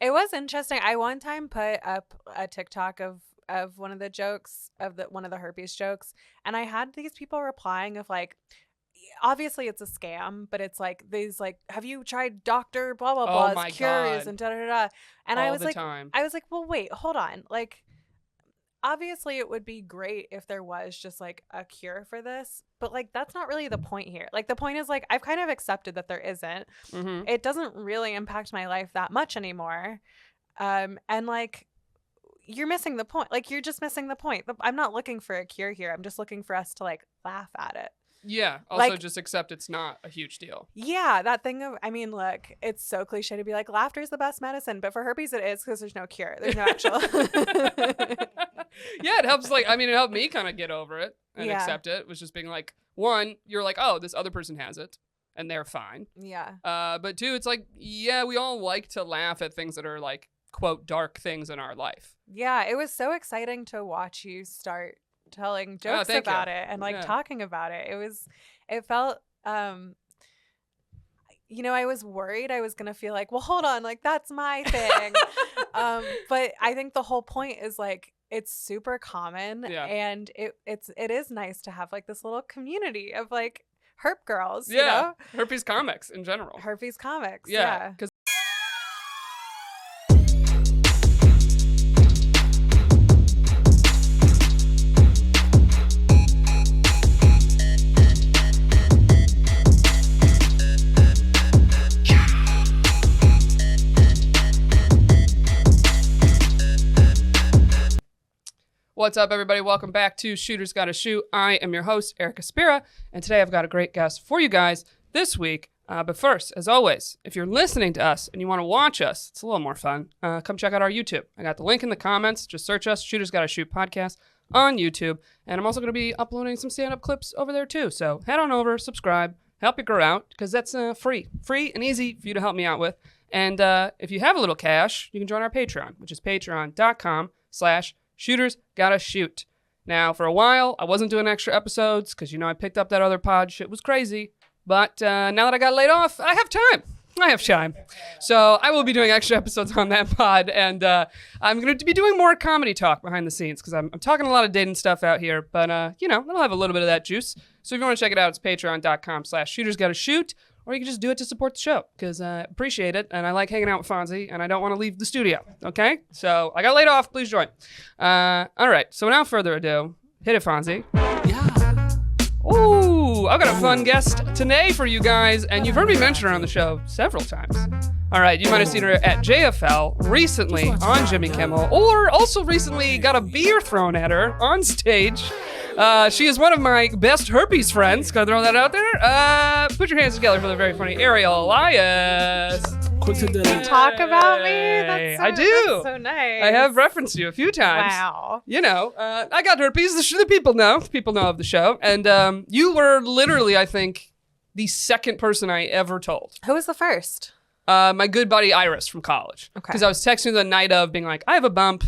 It was interesting. I one time put up a TikTok of one of the jokes one of the herpes jokes, and I had these people replying of like, obviously it's a scam, but it's like these like, have you tried Doctor blah blah Oh blah's my cures God. and da da da. And All the time. I was like, well, wait, hold on, like. Obviously, it would be great if there was just like a cure for this, but like that's not really the point here. Like the point is like I've kind of accepted that there isn't. Mm-hmm. It doesn't really impact my life that much anymore. And like you're missing the point. Like you're just missing the point. I'm not looking for a cure here. I'm just looking for us to like laugh at it. Yeah. Also, Like- just accept it's not a huge deal. Yeah, that thing of, I mean, look, it's so cliche to be like, laughter is the best medicine, but for herpes it is because there's no cure. There's no actual. Yeah, it helps. Like, I mean, it helped me kind of get over it and Yeah. accept it. It was just being like, one, you're like, oh, this other person has it, and they're fine. Yeah. But two, it's like, yeah, we all like to laugh at things that are like, quote, dark things in our life. Yeah, it was so exciting to watch you start telling jokes thank you. about it and like Yeah. talking about it. It felt I was worried I was gonna feel like, well, hold on, like that's my thing. But I think the whole point is like it's super common, Yeah. and it is nice to have like this little community of like herp girls, you Yeah. know? Herpes comics in general. Herpes comics. Yeah. Yeah. Because what's up, everybody? Welcome back to Shooters Gotta Shoot. I am your host, Erica Spira, and today I've got a great guest for you guys this week. But first, as always, if you're listening to us and you want to watch us, it's a little more fun. Come check out our YouTube. I got the link in the comments. Just search us, Shooters Gotta Shoot podcast on YouTube. And I'm also going to be uploading some stand-up clips over there too. So head on over, subscribe, help it grow out, because that's free and easy for you to help me out with. And if you have a little cash, you can join our Patreon, which is patreon.com/Shooters Gotta Shoot. Now, for a while, I wasn't doing extra episodes because, I picked up that other pod. Shit was crazy. But now that I got laid off, I have time. So I will be doing extra episodes on that pod. And I'm going to be doing more comedy talk behind the scenes because I'm talking a lot of dating stuff out here. But, it'll have a little bit of that juice. So if you want to check it out, it's patreon.com/Shooters Gotta Shoot. Or you can just do it to support the show because I appreciate it and I like hanging out with Fonzie and I don't want to leave the studio. Okay? So I got laid off. Please join. All right. So without further ado, hit it, Fonzie. Yeah. Ooh, I've got a fun guest today for you guys, and you've heard me mention her on the show several times. All right, you might have seen her at JFL, recently on Jimmy Kimmel, or also recently got a beer thrown at her on stage. She is one of my best herpes friends. Can I throw that out there? Put your hands together for the very funny Ariel Elias. You talk about me? I do. That's so nice. I have referenced you a few times. Wow. I got herpes. The people know. The people know of the show. And you were literally, I think, the second person I ever told. Who was the first? My good buddy Iris from college. Okay. Because I was texting her the night of being like, I have a bump.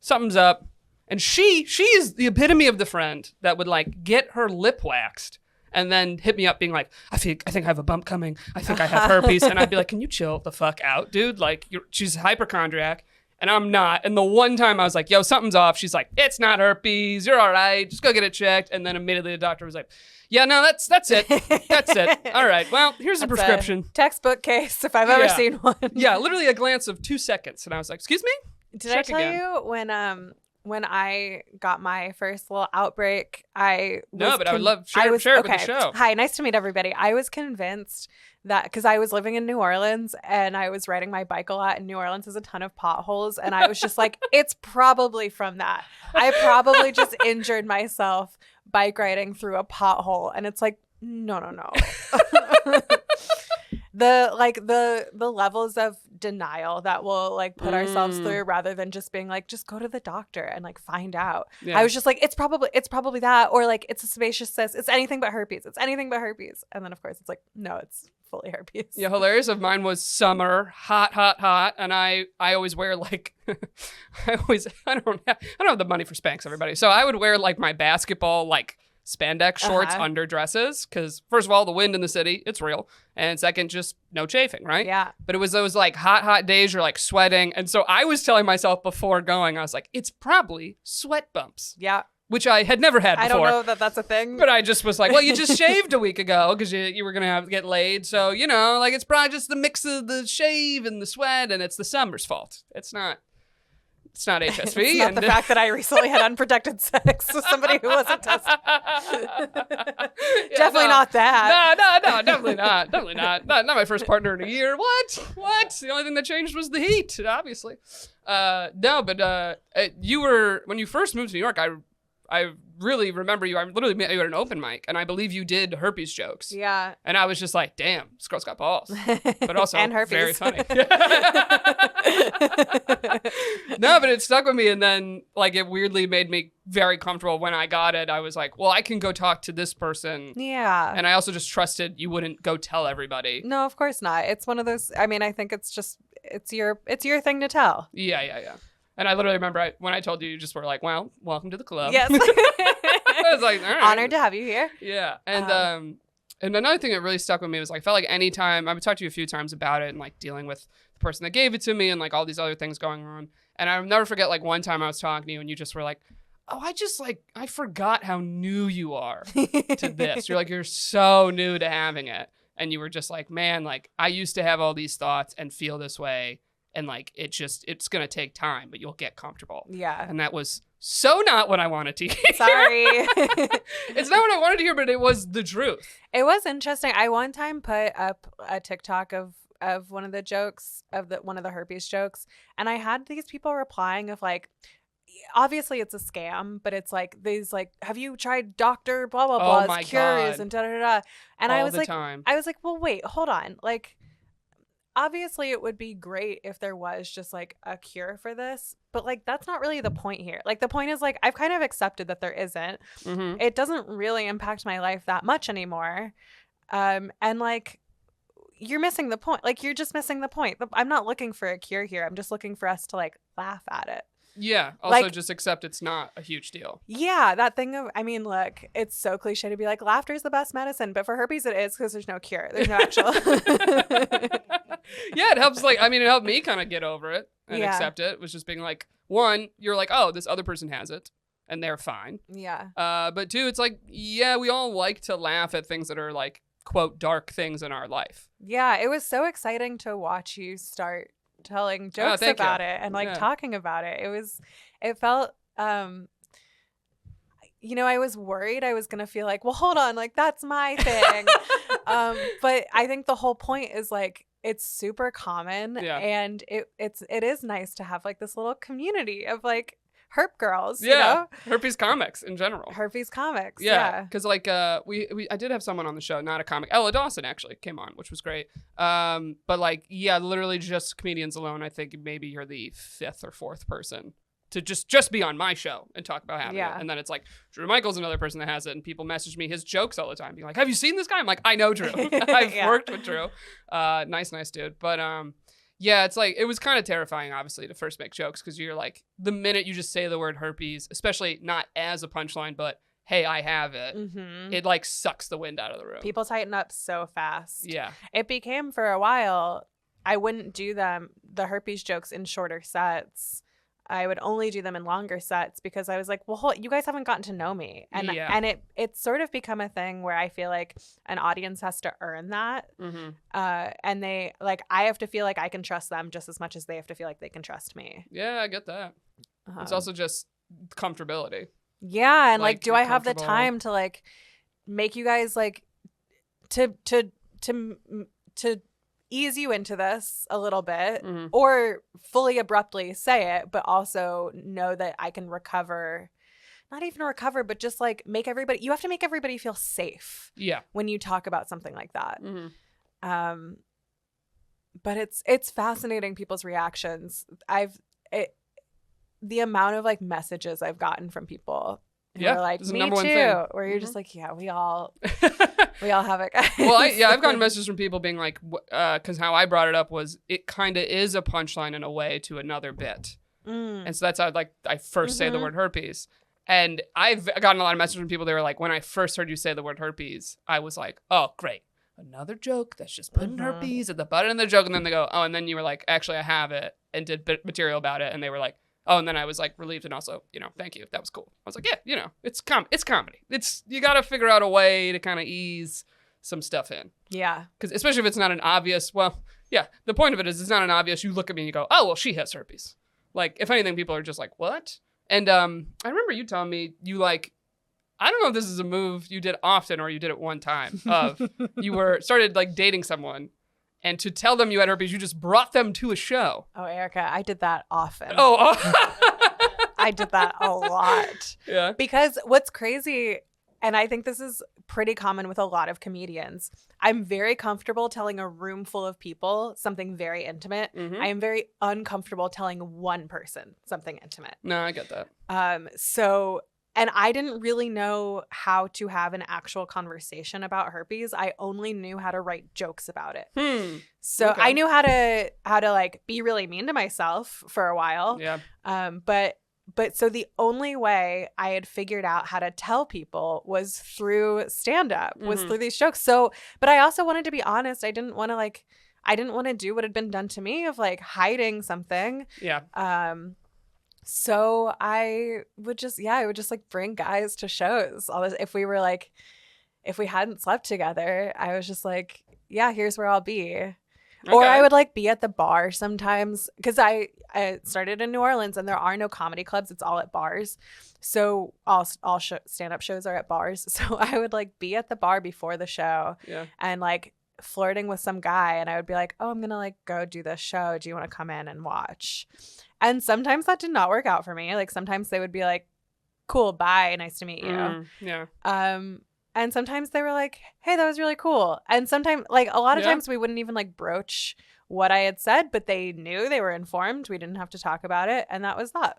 Something's up. And she is the epitome of the friend that would like get her lip waxed and then hit me up being like, I think I have a bump coming. I think I have herpes. And I'd be like, can you chill the fuck out, dude? Like, she's a hypochondriac and I'm not. And the one time I was like, yo, something's off. She's like, it's not herpes. You're all right. Just go get it checked. And then immediately the doctor was like, yeah, no, that's it. That's it. All right. Well, here's a prescription. Textbook case if I've ever seen one. Yeah, literally a glance of 2 seconds. And I was like, excuse me? Did I tell you when I got my first little outbreak, I would love share it with the show. Hi, nice to meet everybody. I was convinced that because I was living in New Orleans and I was riding my bike a lot, and New Orleans has a ton of potholes, and I was just like, it's probably from that. I probably just injured myself bike riding through a pothole, and it's like, no. The levels of denial that we'll like put ourselves through rather than just being like, just go to the doctor and like find out. Yeah. I was just like, it's probably that, or like it's a sebaceous cyst. It's anything but herpes. And then of course it's like, no, it's fully herpes. Yeah, hilarious. Of mine was summer, hot, and I always wear like I don't have the money for Spanx, everybody. So I would wear like my basketball like spandex shorts under dresses. Because first of all, the wind in the city, it's real. And second, just no chafing, right? Yeah. But it was those like hot days you're like sweating. And so I was telling myself before going, I was like, it's probably sweat bumps. Yeah. Which I had never had before. I don't know that that's a thing. But I just was like, well, you just shaved a week ago because you were going to have to get laid. So, you know, like it's probably just the mix of the shave and the sweat, and it's the summer's fault. It's not HSV. It's not the fact that I recently had unprotected sex with somebody who wasn't tested. Definitely not that. No, definitely not. Definitely not. Not my first partner in a year. What? The only thing that changed was the heat, obviously. No, but you were, when you first moved to New York, I really remember you. I literally met you at an open mic, and I believe you did herpes jokes. Yeah. And I was just like, damn, this girl's got balls. But also and herpes. Very funny. No, but it stuck with me, and then like it weirdly made me very comfortable when I got it. I was like, well, I can go talk to this person. Yeah. And I also just trusted you wouldn't go tell everybody. No, of course not. It's one of those, I mean, I think it's just, it's your thing to tell. Yeah. And I literally remember when I told you, you just were like, well, welcome to the club. Yes. I was like, all right. Honored to have you here. Yeah. And another thing that really stuck with me was like, I felt like anytime, I've talked to you a few times about it and like dealing with the person that gave it to me and like all these other things going on. And I'll never forget like one time I was talking to you and you just were like, oh, I forgot how new you are to this. You're like, you're so new to having it. And you were just like, man, like I used to have all these thoughts and feel this way. And like, it's going to take time, but you'll get comfortable. Yeah. And that was so not what I wanted to hear. Sorry. It's not what I wanted to hear, but it was the truth. It was interesting. I one time put up a TikTok of one of the jokes, one of the herpes jokes. And I had these people replying of like, obviously it's a scam, but it's like these like, have you tried Dr. blah, blah, blah's cures God. And da, da, da. And all I was the like, time. I was like, well, wait, hold on. Like, obviously it would be great if there was just like a cure for this, but like that's not really the point here. Like the point is like I've kind of accepted that there isn't. Mm-hmm. It doesn't really impact my life that much anymore. And like you're missing the point. Like you're just missing the point. I'm not looking for a cure here. I'm just looking for us to like laugh at it. Yeah. Also like, just accept it's not a huge deal. Yeah. That thing of, I mean, look, it's so cliche to be like, laughter is the best medicine. But for herpes, it is because there's no cure. There's no actual. Yeah. It helps. Like, I mean, it helped me kind of get over it and accept it. It was just being like, one, you're like, oh, this other person has it and they're fine. Yeah. But two, it's like, yeah, we all like to laugh at things that are like, quote, dark things in our life. Yeah. It was so exciting to watch you start telling jokes about it and like talking about it. It felt you know, I was worried I was gonna feel like, well, hold on, like that's my thing. But I think the whole point is like it's super common and it is nice to have like this little community of like herp girls, you know? Herpes comics in general. Herpes comics, because like I did have someone on the show, not a comic. Ella Dawson actually came on, which was great. But like literally just comedians alone. I think maybe you're the 5th or 4th person to just be on my show and talk about having it. And then it's like Drew Michael's another person that has it, and people message me his jokes all the time, being like, "Have you seen this guy?" I'm like, "I know Drew. I've worked with Drew. Nice dude." But yeah, it's like, it was kind of terrifying, obviously, to first make jokes because you're like, the minute you just say the word herpes, especially not as a punchline, but hey, I have it, it like sucks the wind out of the room. People tighten up so fast. Yeah. It became for a while, I wouldn't do the herpes jokes in shorter sets. I would only do them in longer sets because I was like, well, you guys haven't gotten to know me. And it's sort of become a thing where I feel like an audience has to earn that. And they like, I have to feel like I can trust them just as much as they have to feel like they can trust me. Yeah, I get that. It's also just comfortability. Yeah. And like do I have the time to like make you guys like to ease you into this a little bit or fully abruptly say it, but also know that I can recover, not even recover, but just like you have to make everybody feel safe. Yeah. When you talk about something like that. But it's fascinating people's reactions. The amount of like messages I've gotten from people who are like, me too, where you're just like, yeah, we all have it. Well, I've gotten messages from people being like, because how I brought it up was it kind of is a punchline in a way to another bit. And so that's how I first say the word herpes. And I've gotten a lot of messages from people. They were like, when I first heard you say the word herpes, I was like, oh, great. Another joke that's just putting herpes at the butt of the joke. And then they go, oh, and then you were like, actually, I have it, and did material about it. And they were like, oh, and then I was like relieved and also, thank you. That was cool. I was like, yeah, it's comedy. You got to figure out a way to kind of ease some stuff in. Yeah. Because especially if it's not an obvious, the point of it is it's not an obvious, you look at me and you go, oh, well, she has herpes. Like, if anything, people are just like, what? And I remember you telling me you like, I don't know if this is a move you did often or you did it one time of you started like dating someone. And to tell them you had herpes, you just brought them to a show. Oh, Erica, I did that often. Oh. I did that a lot. Yeah. Because what's crazy, and I think this is pretty common with a lot of comedians, I'm very comfortable telling a room full of people something very intimate. Mm-hmm. I am very uncomfortable telling one person something intimate. No, I get that. And I didn't really know how to have an actual conversation about herpes. I only knew how to write jokes about it. So okay. I knew how to like be really mean to myself for a while. Yeah. But so the only way I had figured out how to tell people was through stand-up, was through these jokes. So, but I also wanted to be honest. I didn't want to do what had been done to me of like hiding something. Yeah. So I would just like bring guys to shows. All this, if we hadn't slept together, I was just like, yeah, here's where I'll be. Okay. Or I would like be at the bar sometimes because I started in New Orleans and there are no comedy clubs. It's all at bars. So all stand-up shows are at bars. So I would like be at the bar before the show and like flirting with some guy. And I would be like, oh, I'm going to like go do this show. Do you want to come in and watch? And sometimes that did not work out for me. Like sometimes they would be like, cool, bye, nice to meet you. Yeah. And sometimes they were like, hey, that was really cool. And sometimes, like a lot of times we wouldn't even like broach what I had said, but they knew, they were informed. We didn't have to talk about it. And that was that.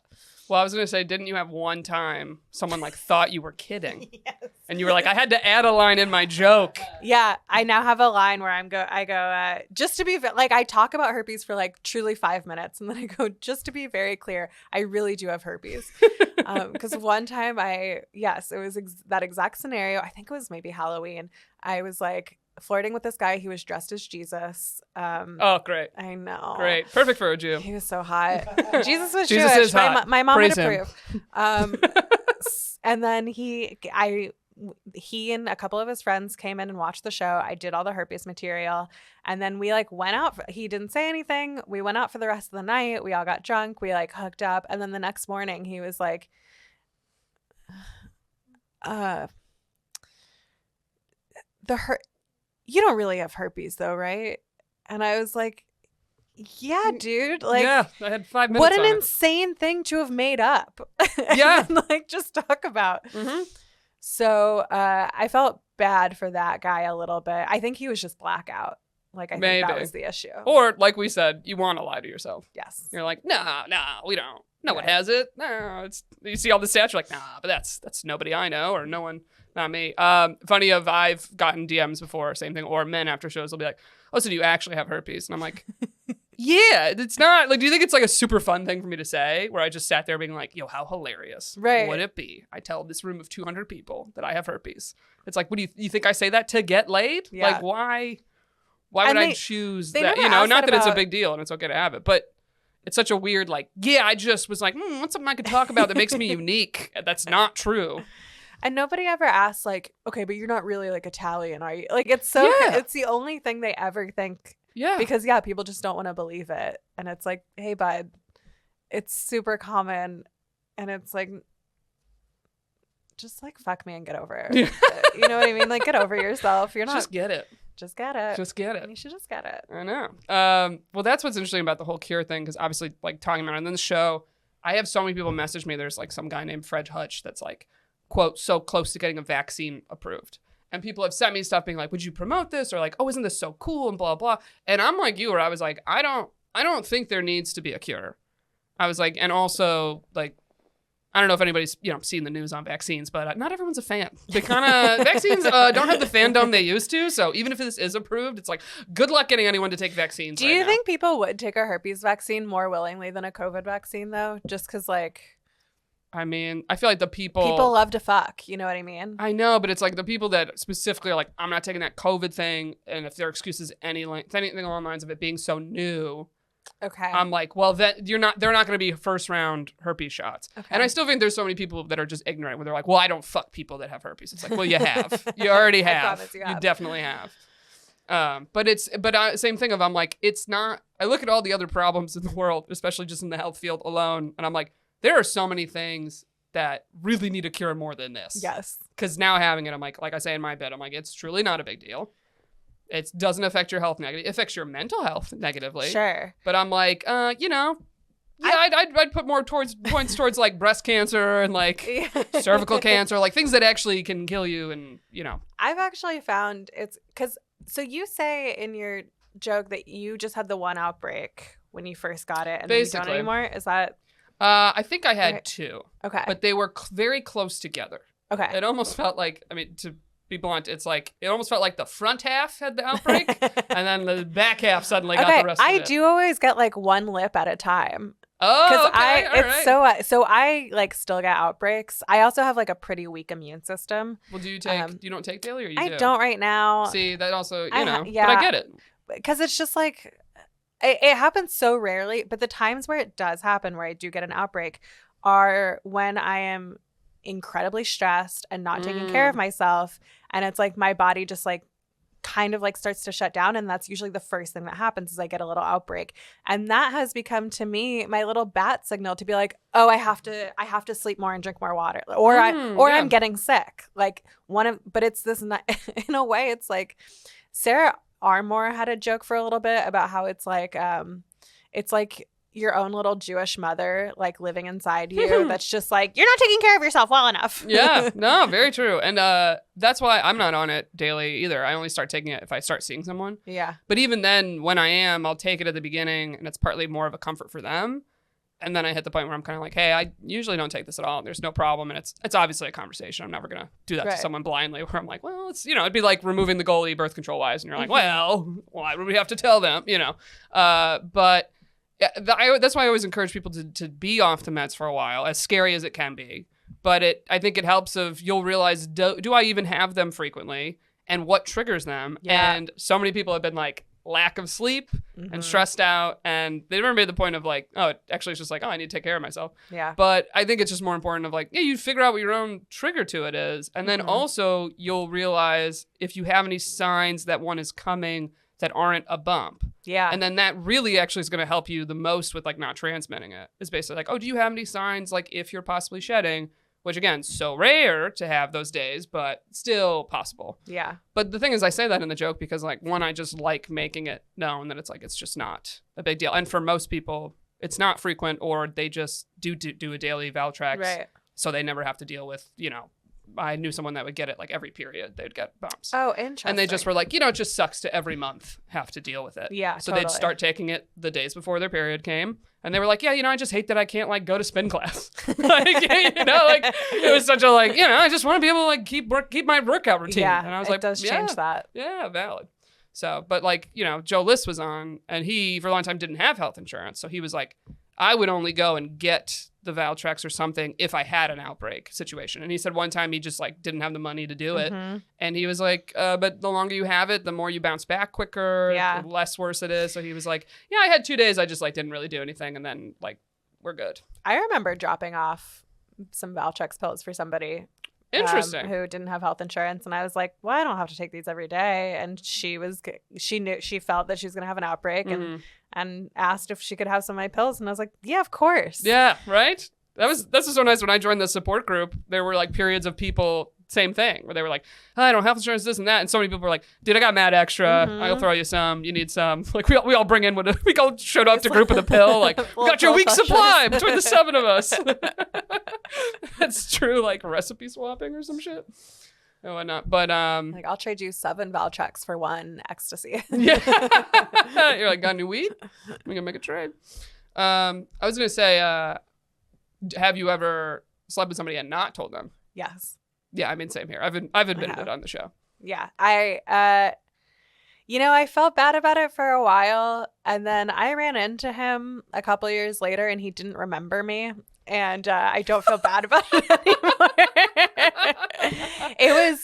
Well, I was going to say, didn't you have one time someone like thought you were kidding? Yes. And you were like, I had to add a line in my joke. Yeah. I now have a line where I go, just to be like, I talk about herpes for like truly 5 minutes. And then I go, just to be very clear, I really do have herpes. Because one time it was that exact scenario. I think it was maybe Halloween. I was like flirting with this guy. He was dressed as Jesus. Oh, great. I know. Great. Perfect for a Jew. He was so hot. Jesus was Jesus Jewish. Is hot. My mom Praise would approve. And then he and a couple of his friends came in and watched the show. I did all the herpes material. And then we like went out. He didn't say anything. We went out for the rest of the night. We all got drunk. We like hooked up. And then the next morning he was like, you don't really have herpes though, right? And I was like, yeah, dude. Like, yeah, I had 5 minutes. What an insane thing to have made up. Yeah. And like just talk about. Mm-hmm. So I felt bad for that guy a little bit. I think he was just blackout. Like, I think that was the issue. Or, like we said, you want to lie to yourself. Yes. You're like, no, we don't. No one has it. No, you see all the stats, you're like, nah, but that's nobody I know or no one, not me. Funny I've gotten DMs before, same thing, or men after shows will be like, oh, so do you actually have herpes? And I'm like, yeah, it's not, like, do you think it's like a super fun thing for me to say where I just sat there being like, yo, how hilarious would it be? I tell this room of 200 people that I have herpes. It's like, what do you think I say that to get laid? Yeah. Like, why would I choose that? You know, not that it's a big deal and it's okay to have it, but it's such a weird, like, yeah, I just was like, what's something I could talk about that makes me unique? That's not true. And nobody ever asks, like, okay, but you're not really like Italian, are you? Like, it's so, it's the only thing they ever think. Yeah. Because, people just don't want to believe it. And it's like, hey, bud, it's super common. And it's like, just like, fuck me and get over it. Yeah. You know what I mean? Like, get over yourself. You're not. Just get it. Just get it. Just get it. You should just get it. I know. Well, that's what's interesting about the whole cure thing, because obviously, like, talking about it. And then the show, I have so many people message me. There's, like, some guy named Fred Hutch that's, like, quote, so close to getting a vaccine approved. And people have sent me stuff being like, would you promote this? Or like, oh, isn't this so cool? And blah, blah. And I'm like you, where I was like, I don't think there needs to be a cure. I was like, and also, like, I don't know if anybody's, seen the news on vaccines, but not everyone's a fan. They kind of, vaccines don't have the fandom they used to. So even if this is approved, it's like, good luck getting anyone to take vaccines. Do you think people would take a herpes vaccine more willingly than a COVID vaccine, though? Just because, like, I mean, I feel like the people love to fuck. You know what I mean? I know, but it's like the people that specifically are like, I'm not taking that COVID thing. And if their excuse is anything along the lines of it being so new, okay, I'm like, well, they're not going to be first round herpes shots. Okay. And I still think there's so many people that are just ignorant where they're like, well, I don't fuck people that have herpes. It's like, well, you have. You already have. I promise you have. You definitely have. But same thing of I'm like, it's not. I look at all the other problems in the world, especially just in the health field alone, and I'm like, there are so many things that really need a cure more than this. Yes. Because now having it, I'm like I say in my bit, I'm like, it's truly not a big deal. It doesn't affect your health negatively. It affects your mental health negatively. Sure. But I'm like, you know, yeah, I'd put more points towards like breast cancer and like cervical cancer, like things that actually can kill you, and you know. I've actually found it's because so you say in your joke that you just had the one outbreak when you first got it, and then you don't anymore. Is that? I think I had two. Okay. But they were very close together. Okay. It almost felt like, I mean, to be blunt, it's like, it almost felt like the front half had the outbreak and then the back half suddenly got the rest of it. I do always get like one lip at a time. Oh, okay. So I like still get outbreaks. I also have like a pretty weak immune system. Well, do you don't take daily or you do? I don't right now. See, that also, you know, but I get it. Because it's just like, it happens so rarely, but the times where it does happen, where I do get an outbreak, are when I am incredibly stressed and not taking care of myself. And it's like my body just like kind of like starts to shut down. And that's usually the first thing that happens is I get a little outbreak. And that has become to me my little bat signal to be like, oh, I have to sleep more and drink more water. Or I'm getting sick. Like but it's this, in a way, it's like Sarah Armour had a joke for a little bit about how it's like your own little Jewish mother like living inside you that's just like, you're not taking care of yourself well enough. Yeah, no, very true. And that's why I'm not on it daily either. I only start taking it if I start seeing someone. Yeah. But even then, when I am, I'll take it at the beginning, and it's partly more of a comfort for them. And then I hit the point where I'm kind of like, hey, I usually don't take this at all. There's no problem. And it's obviously a conversation. I'm never going to do that to someone blindly where I'm like, well, it's, you know, it'd be like removing the goalie birth control wise. And you're like, well, why would we have to tell them, you know? But yeah, that's why I always encourage people to be off the meds for a while, as scary as it can be. But I think it helps you'll realize, do I even have them frequently? And what triggers them? Yeah. And so many people have been like, lack of sleep and stressed out, and they never made the point of like, oh, actually it's just like, oh, I need to take care of myself. Yeah. But I think it's just more important of like, yeah, you figure out what your own trigger to it is, and then also you'll realize if you have any signs that one is coming that aren't a bump. Yeah. And then that really actually is going to help you the most with like not transmitting it. It's basically like, oh, do you have any signs like if you're possibly shedding? Which, again, so rare to have those days, but still possible. Yeah. But the thing is, I say that in the joke because, like, one, I just like making it known that it's like, it's just not a big deal. And for most people, it's not frequent, or they just do a daily Valtrex. Right. So they never have to deal with, you know, I knew someone that would get it like every period. They'd get bumps. Oh, interesting. And they just were like, you know, it just sucks to every month have to deal with it. Yeah, so they'd start taking it the days before their period came. And they were like, yeah, you know, I just hate that I can't like go to spin class. Like, you know, like it was such a like, you know, I just want to be able to like keep my workout routine. Yeah, and I was it does change that. Yeah, valid. So, but like, you know, Joe List was on, and he for a long time didn't have health insurance. So he was like, I would only go and get the Valtrex or something if I had an outbreak situation. And he said one time he just like didn't have the money to do it. And he was like, but the longer you have it, the more you bounce back quicker, the less worse it is. So he was like, yeah, I had 2 days. I just like didn't really do anything. And then like, we're good. I remember dropping off some Valtrex pills for somebody who didn't have health insurance, and I was like, well, I don't have to take these every day. And she felt that she was gonna have an outbreak and asked if she could have some of my pills, and I was like, yeah, of course. Yeah, right. That's so nice. When I joined the support group, there were like periods of people, same thing, where they were like, oh, I don't have health insurance, this and that, and so many people were like, dude, I got mad extra. I'll throw you some. You need some. Like we all bring in we all showed up to group with a pill. Like we got your week's supply between the 7 of us. That's true, like recipe swapping or some shit and whatnot. But like I'll trade you 7 Valtrex for 1 ecstasy. Yeah. You're like, got new weed? We can make a trade. I was gonna say, have you ever slept with somebody and not told them? Yes. Yeah, I mean, same here. I've admitted it on the show. Yeah. I felt bad about it for a while, and then I ran into him a couple years later, and he didn't remember me. and I don't feel bad about it anymore.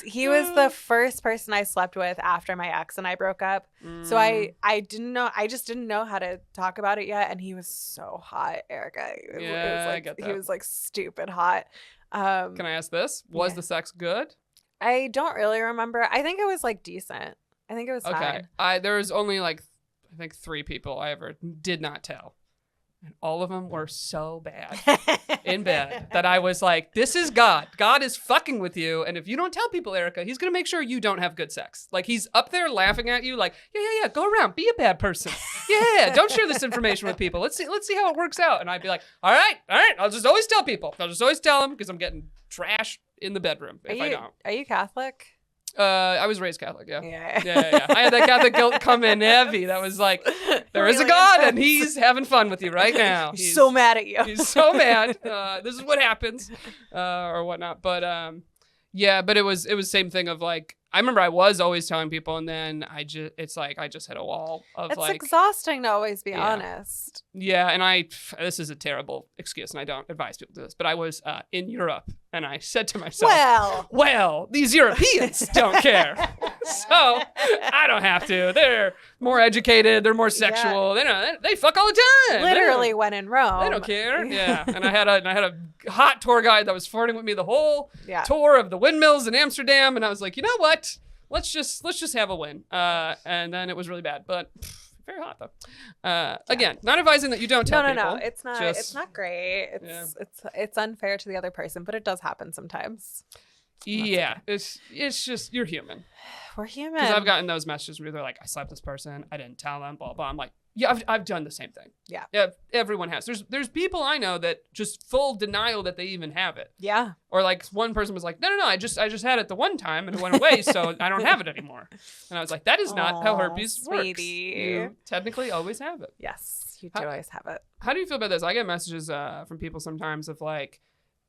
He was the first person I slept with after my ex and I broke up. So I just didn't know how to talk about it yet, and he was so hot, Erica. It was like, I get that. He was like stupid hot. Can I ask this? Was the sex good? I don't really remember. I think it was like decent. I think it was fine. There was only like I think 3 people I ever did not tell. And all of them were so bad in bed that I was like, this is God. God is fucking with you. And if you don't tell people, Erica, he's going to make sure you don't have good sex. Like, he's up there laughing at you like, yeah, go around. Be a bad person. Yeah, don't share this information with people. Let's see how it works out. And I'd be like, all right. I'll just always tell people. I'll just always tell them because I'm getting trash in the bedroom if I don't. Are you Catholic? I was raised Catholic, yeah. I had that Catholic guilt come in heavy. That was like, there is a God, and he's having fun with you right now. He's so mad at you. He's so mad. This is what happens, or whatnot. But but it was same thing of like, I remember I was always telling people, and then I just hit a wall of it's like. It's exhausting to always be honest. Yeah, and this is a terrible excuse, and I don't advise people to do this, but I was in Europe, and I said to myself, well, these Europeans don't care, so I don't have to. They're more educated, they're more sexual, they fuck all the time. Literally when in Rome. They don't care. Yeah, and I had a hot tour guide that was flirting with me the whole tour of the windmills in Amsterdam, and I was like, you know what? Let's just have a win. And then it was really bad, but very hot though. Again, not advising that you don't tell people. No, it's not. It's not great. It's unfair to the other person, but it does happen sometimes. Yeah, it's just you're human. We're human. Because I've gotten those messages where they're like, I slept with this person, I didn't tell them, blah blah. I'm like, yeah, I've done the same thing. Yeah, everyone has. There's people I know that just full denial that they even have it. Yeah. Or like one person was like, no, I just had it the one time and it went away, so I don't have it anymore. And I was like, that is not how herpes works. You technically always have it. Yes, you do always have it. How do you feel about this? I get messages from people sometimes of like,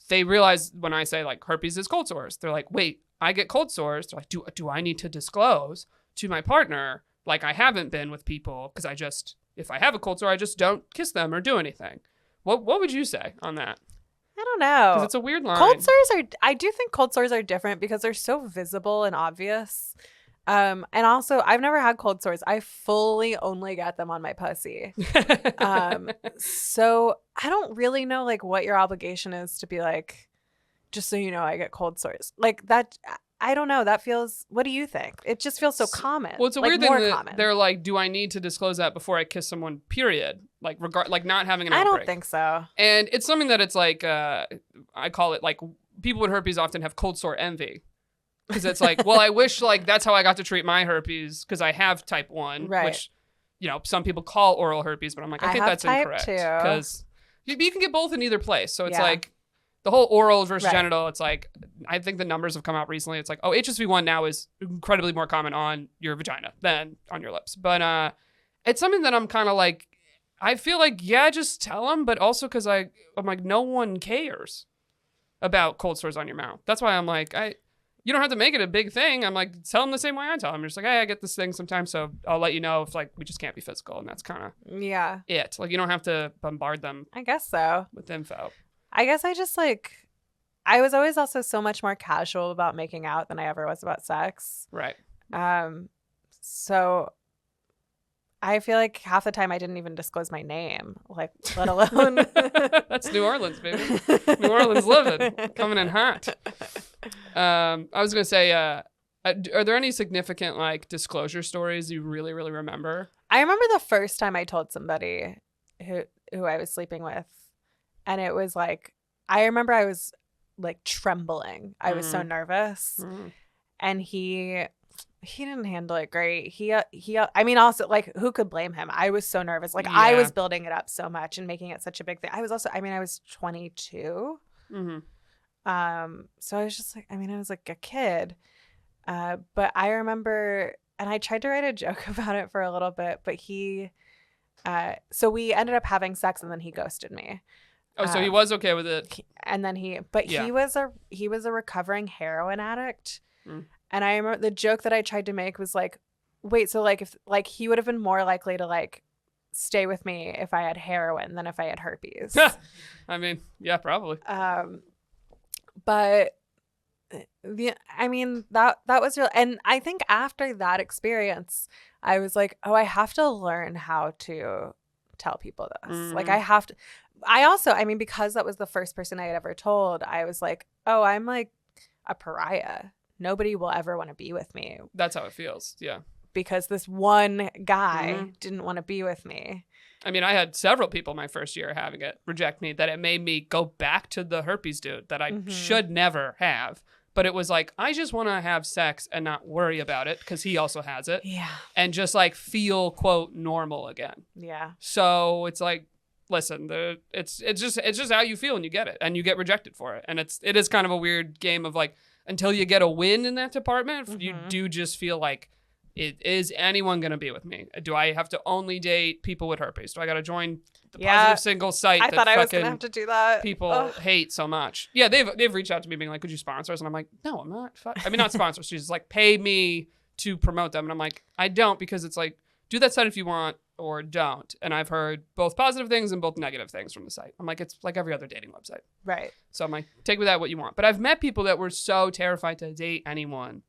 they realize when I say like herpes is cold sores, they're like, wait, I get cold sores. They're like, do I need to disclose to my partner? Like, I haven't been with people because if I have a cold sore, I just don't kiss them or do anything. What would you say on that? I don't know. Because it's a weird line. I do think cold sores are different because they're so visible and obvious. And also, I've never had cold sores. I fully only get them on my pussy. So I don't really know like what your obligation is to be like, just so you know, I get cold sores. Like that. I don't know. That feels. What do you think? It just feels so common. Well, it's a weird thing that they're like, do I need to disclose that before I kiss someone? Period. Like not having an outbreak. I don't think so. And it's something that it's like, I call it like people with herpes often have cold sore envy. Because it's like, well, I wish like that's how I got to treat my herpes because I have type 1, which, some people call oral herpes, but I'm like, I think that's incorrect. Because you can get both in either place. So it's like the whole oral versus genital. It's like, I think the numbers have come out recently. It's like, HSV1 now is incredibly more common on your vagina than on your lips. But it's something that I'm kind of like, I feel like, just tell them, but also because I'm like, no one cares about cold sores on your mouth. That's why I'm like, you don't have to make it a big thing. I'm like, tell them the same way I tell them. I'm just like, hey, I get this thing sometimes, so I'll let you know if like we just can't be physical, and that's kind of it. Like, you don't have to bombard them. I guess so. With info. I guess I just like, I was always also so much more casual about making out than I ever was about sex. Right. So I feel like half the time I didn't even disclose my name, like, let alone. That's New Orleans, baby. New Orleans living, coming in hot. I was going to say, are there any significant like disclosure stories you really, really remember? I remember the first time I told somebody who I was sleeping with, and it was like, I remember I was like trembling. I was so nervous. And he didn't handle it great. I mean, also like, who could blame him? I was so nervous. Like I was building it up so much and making it such a big thing. I was 22. So I was just like, I was like a kid. But I remember, and I tried to write a joke about it for a little bit, but so we ended up having sex and then he ghosted me. Oh, so he was okay with it. And then he was a recovering heroin addict. And I remember the joke that I tried to make was like, wait, so like if like he would have been more likely to like stay with me if I had heroin than if I had herpes. I mean, yeah, probably. But I mean, that was real. And I think after that experience, I was like, oh, I have to learn how to tell people this. Like, I have to. I mean, because that was the first person I had ever told, I was like, oh, I'm like a pariah. Nobody will ever want to be with me. That's how it feels. Yeah. Because this one guy didn't want to be with me. I mean, I had several people my first year having it reject me, that it made me go back to the herpes dude that I should never have. But it was like, I just want to have sex and not worry about it because he also has it. Yeah. And just like feel, quote, normal again. Yeah. So it's like, listen, it's just how you feel when you get it and you get rejected for it. And it is kind of a weird game of like, until you get a win in that department, you do just feel like, is anyone going to be with me? Do I have to only date people with herpes? Do I got to join the positive single site I thought I was going to have to do that. People hate so much? Yeah, they've reached out to me being like, could you sponsor us? And I'm like, no, I'm not. I mean, not sponsor. She's like, pay me to promote them. And I'm like, I don't, because it's like, do that site if you want or don't. And I've heard both positive things and both negative things from the site. I'm like, it's like every other dating website. Right. So I'm like, take with that what you want. But I've met people that were so terrified to date anyone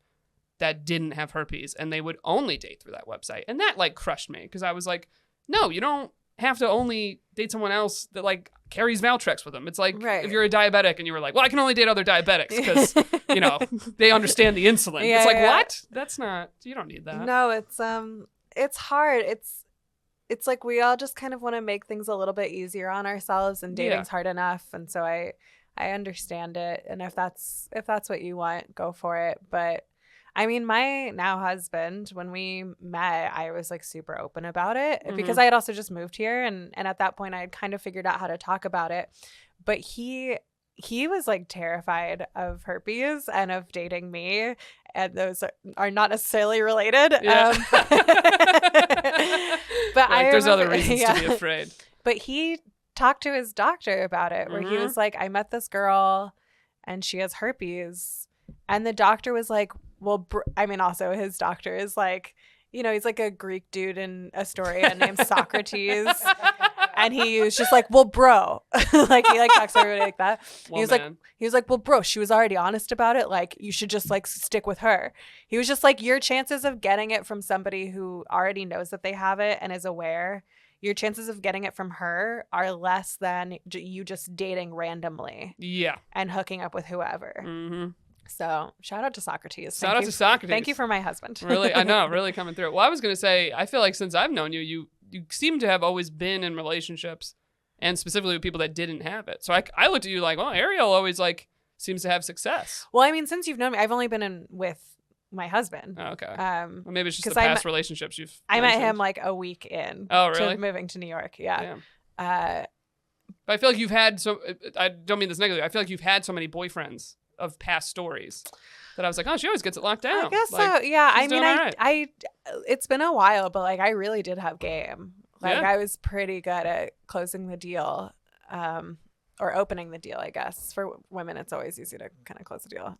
that didn't have herpes, and they would only date through that website. And that like crushed me, because I was like, no, you don't have to only date someone else that like carries Valtrex with them. It's like if you're a diabetic and you were like, well, I can only date other diabetics because, you know, they understand the insulin. It's like, what? That's not, you don't need that. No, it's hard. It's like we all just kind of want to make things a little bit easier on ourselves, and dating's hard enough. And so I understand it. And if that's what you want, go for it. But I mean, my now husband, when we met, I was like super open about it because I had also just moved here. And at that point I had kind of figured out how to talk about it. But he was like terrified of herpes and of dating me. And those are not necessarily related. Yeah. But like, there's other reasons to be afraid. But he talked to his doctor about it, where he was like, I met this girl and she has herpes. And the doctor was like, well, I mean, also his doctor is like, you know, he's like a Greek dude in Astoria named Socrates. And he was just like, well, bro, like he like talks to everybody like that. Well, he was like, well, bro, she was already honest about it. Like, you should just like stick with her. He was just like, your chances of getting it from somebody who already knows that they have it and is aware, your chances of getting it from her are less than you just dating randomly. Yeah. And hooking up with whoever. So shout out to Socrates. Shout out to Socrates. Thank you for my husband. Really, I know, really coming through. Well, I was going to say, I feel like since I've known you, you seem to have always been in relationships, and specifically with people that didn't have it. So I looked at you like, well, Ariel always like seems to have success. Well, I mean, since you've known me, I've only been in with my husband. Oh, okay. Well, maybe it's just the past relationships you've mentioned. met him like a week in. Oh, really? To moving to New York. Yeah. But I feel like you've had I don't mean this negatively. I feel like you've had so many boyfriends of past stories that I was like, oh, she always gets it locked down. I guess like, so. Yeah. I mean, right. it's been a while, but like I really did have game. Like I was pretty good at closing the deal, or opening the deal, I guess. For women, it's always easy to kind of close the deal.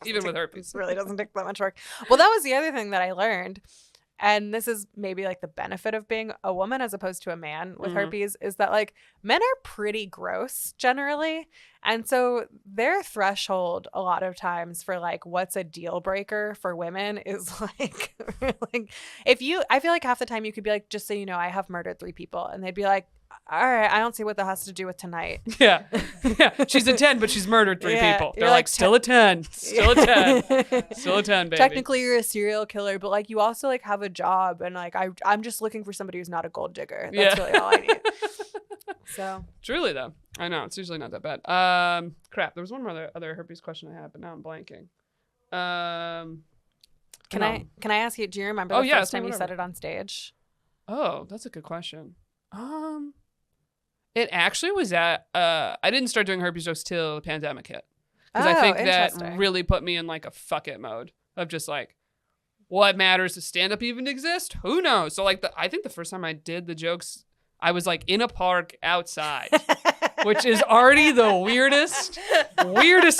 Even with herpes. It really doesn't take that much work. Well, that was the other thing that I learned. And this is maybe like the benefit of being a woman as opposed to a man with herpes, is that like men are pretty gross generally. And so their threshold a lot of times for like what's a deal breaker for women is like, I feel like half the time you could be like, just so you know, I have murdered 3 people. And they'd be like, all right, I don't see what that has to do with tonight. Yeah. She's a 10, but she's murdered 3 people. They're like, still a 10. Still a 10. Still a 10, baby. Technically, you're a serial killer, but like you also like have a job, and like I'm just looking for somebody who's not a gold digger. That's really all I need. So truly though, I know it's usually not that bad. Crap. There was one more other herpes question I had, but now I'm blanking. Can I ask you? Do you remember the first time you said it on stage? Oh, that's a good question. It actually was at, I didn't start doing herpes jokes till the pandemic hit. Because I think that really put me in like a fuck it mode of just like, what matters? Does stand-up even exist? Who knows? So like, I think the first time I did the jokes, I was like in a park outside, which is already the weirdest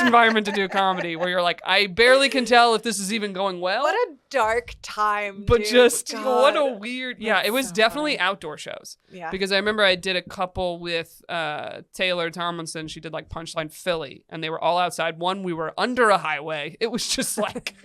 environment to do comedy, where you're like, I barely can tell if this is even going well. What a dark time, but dude. just God. What a weird. Yeah, it was so definitely funny. Outdoor shows. Yeah. Because I remember I did a couple with Taylor Tomlinson. She did like Punchline Philly, and they were all outside. One, we were under a highway. It was just like,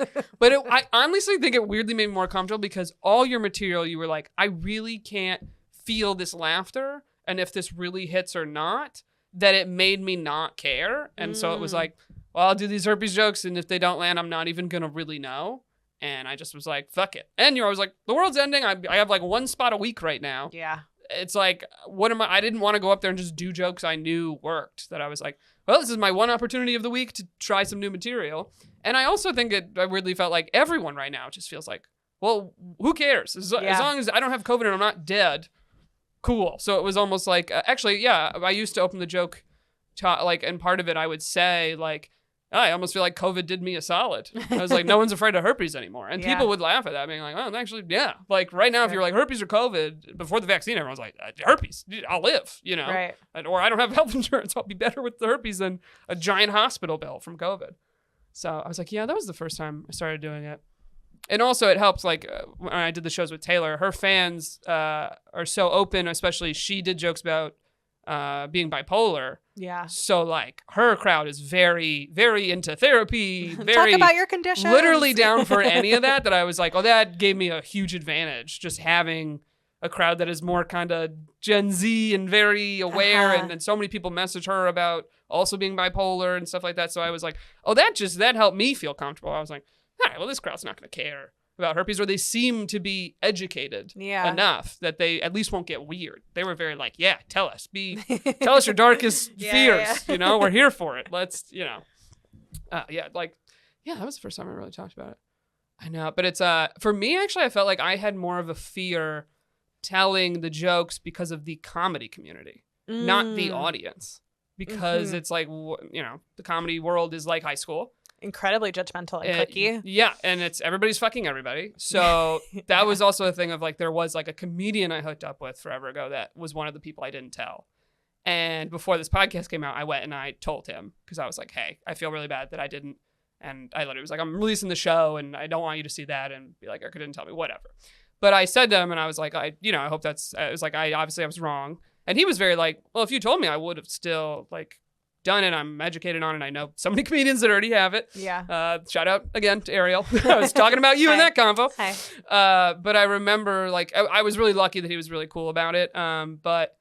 but I honestly think it weirdly made me more comfortable because all your material, you were like, I really can't feel this laughter, and if this really hits or not, that it made me not care. And so it was like, well, I'll do these herpes jokes, and if they don't land, I'm not even gonna really know. And I just was like, fuck it. And I was like, the world's ending. I have like one spot a week right now. Yeah. It's like, I didn't want to go up there and just do jokes I knew worked. That I was like, well, this is my one opportunity of the week to try some new material. And I also think I weirdly felt like everyone right now just feels like, well, who cares? As long as I don't have COVID and I'm not dead, cool. So it was almost like, I used to open the joke, and part of it I would say, like, I almost feel like COVID did me a solid. I was like, no one's afraid of herpes anymore. And people would laugh at that, being like, oh, actually, yeah. Like right now, if you're like herpes or COVID, before the vaccine, everyone's like, herpes, I'll live, Right. Or I don't have health insurance. I'll be better with the herpes than a giant hospital bill from COVID. So I was like, yeah, that was the first time I started doing it. And also it helps, like, when I did the shows with Taylor, her fans are so open, especially she did jokes about being bipolar. Yeah. So like her crowd is very, very into therapy. Very talk about your conditions. Literally down for any of that. That I was like, oh, that gave me a huge advantage. Just having a crowd that is more kind of Gen Z and very aware, and so many people message her about also being bipolar and stuff like that. So I was like, oh, that helped me feel comfortable. I was like, all right, well, this crowd's not going to care about herpes, or they seem to be educated enough that they at least won't get weird. They were very like, yeah, tell us your darkest fears. Yeah. We're here for it. Let's, that was the first time I really talked about it. I know, but it's for me, actually, I felt like I had more of a fear telling the jokes because of the comedy community, not the audience, because it's like, the comedy world is like high school. Incredibly judgmental and cliquey. Yeah, and it's everybody's fucking everybody. So that was also a thing of like, there was like a comedian I hooked up with forever ago that was one of the people I didn't tell. And before this podcast came out, I went and I told him, because I was like, hey, I feel really bad that I didn't. And I literally was like, I'm releasing the show and I don't want you to see that and be like, I couldn't tell me, whatever. But I said to him, and I was like, I hope I was wrong. And he was very like, well, if you told me, I would have still like done it. I'm educated on it. I know so many comedians that already have it. Yeah. Shout out again to Ariel. I was talking about you in that convo. Hi. But I remember like I was really lucky that he was really cool about it. But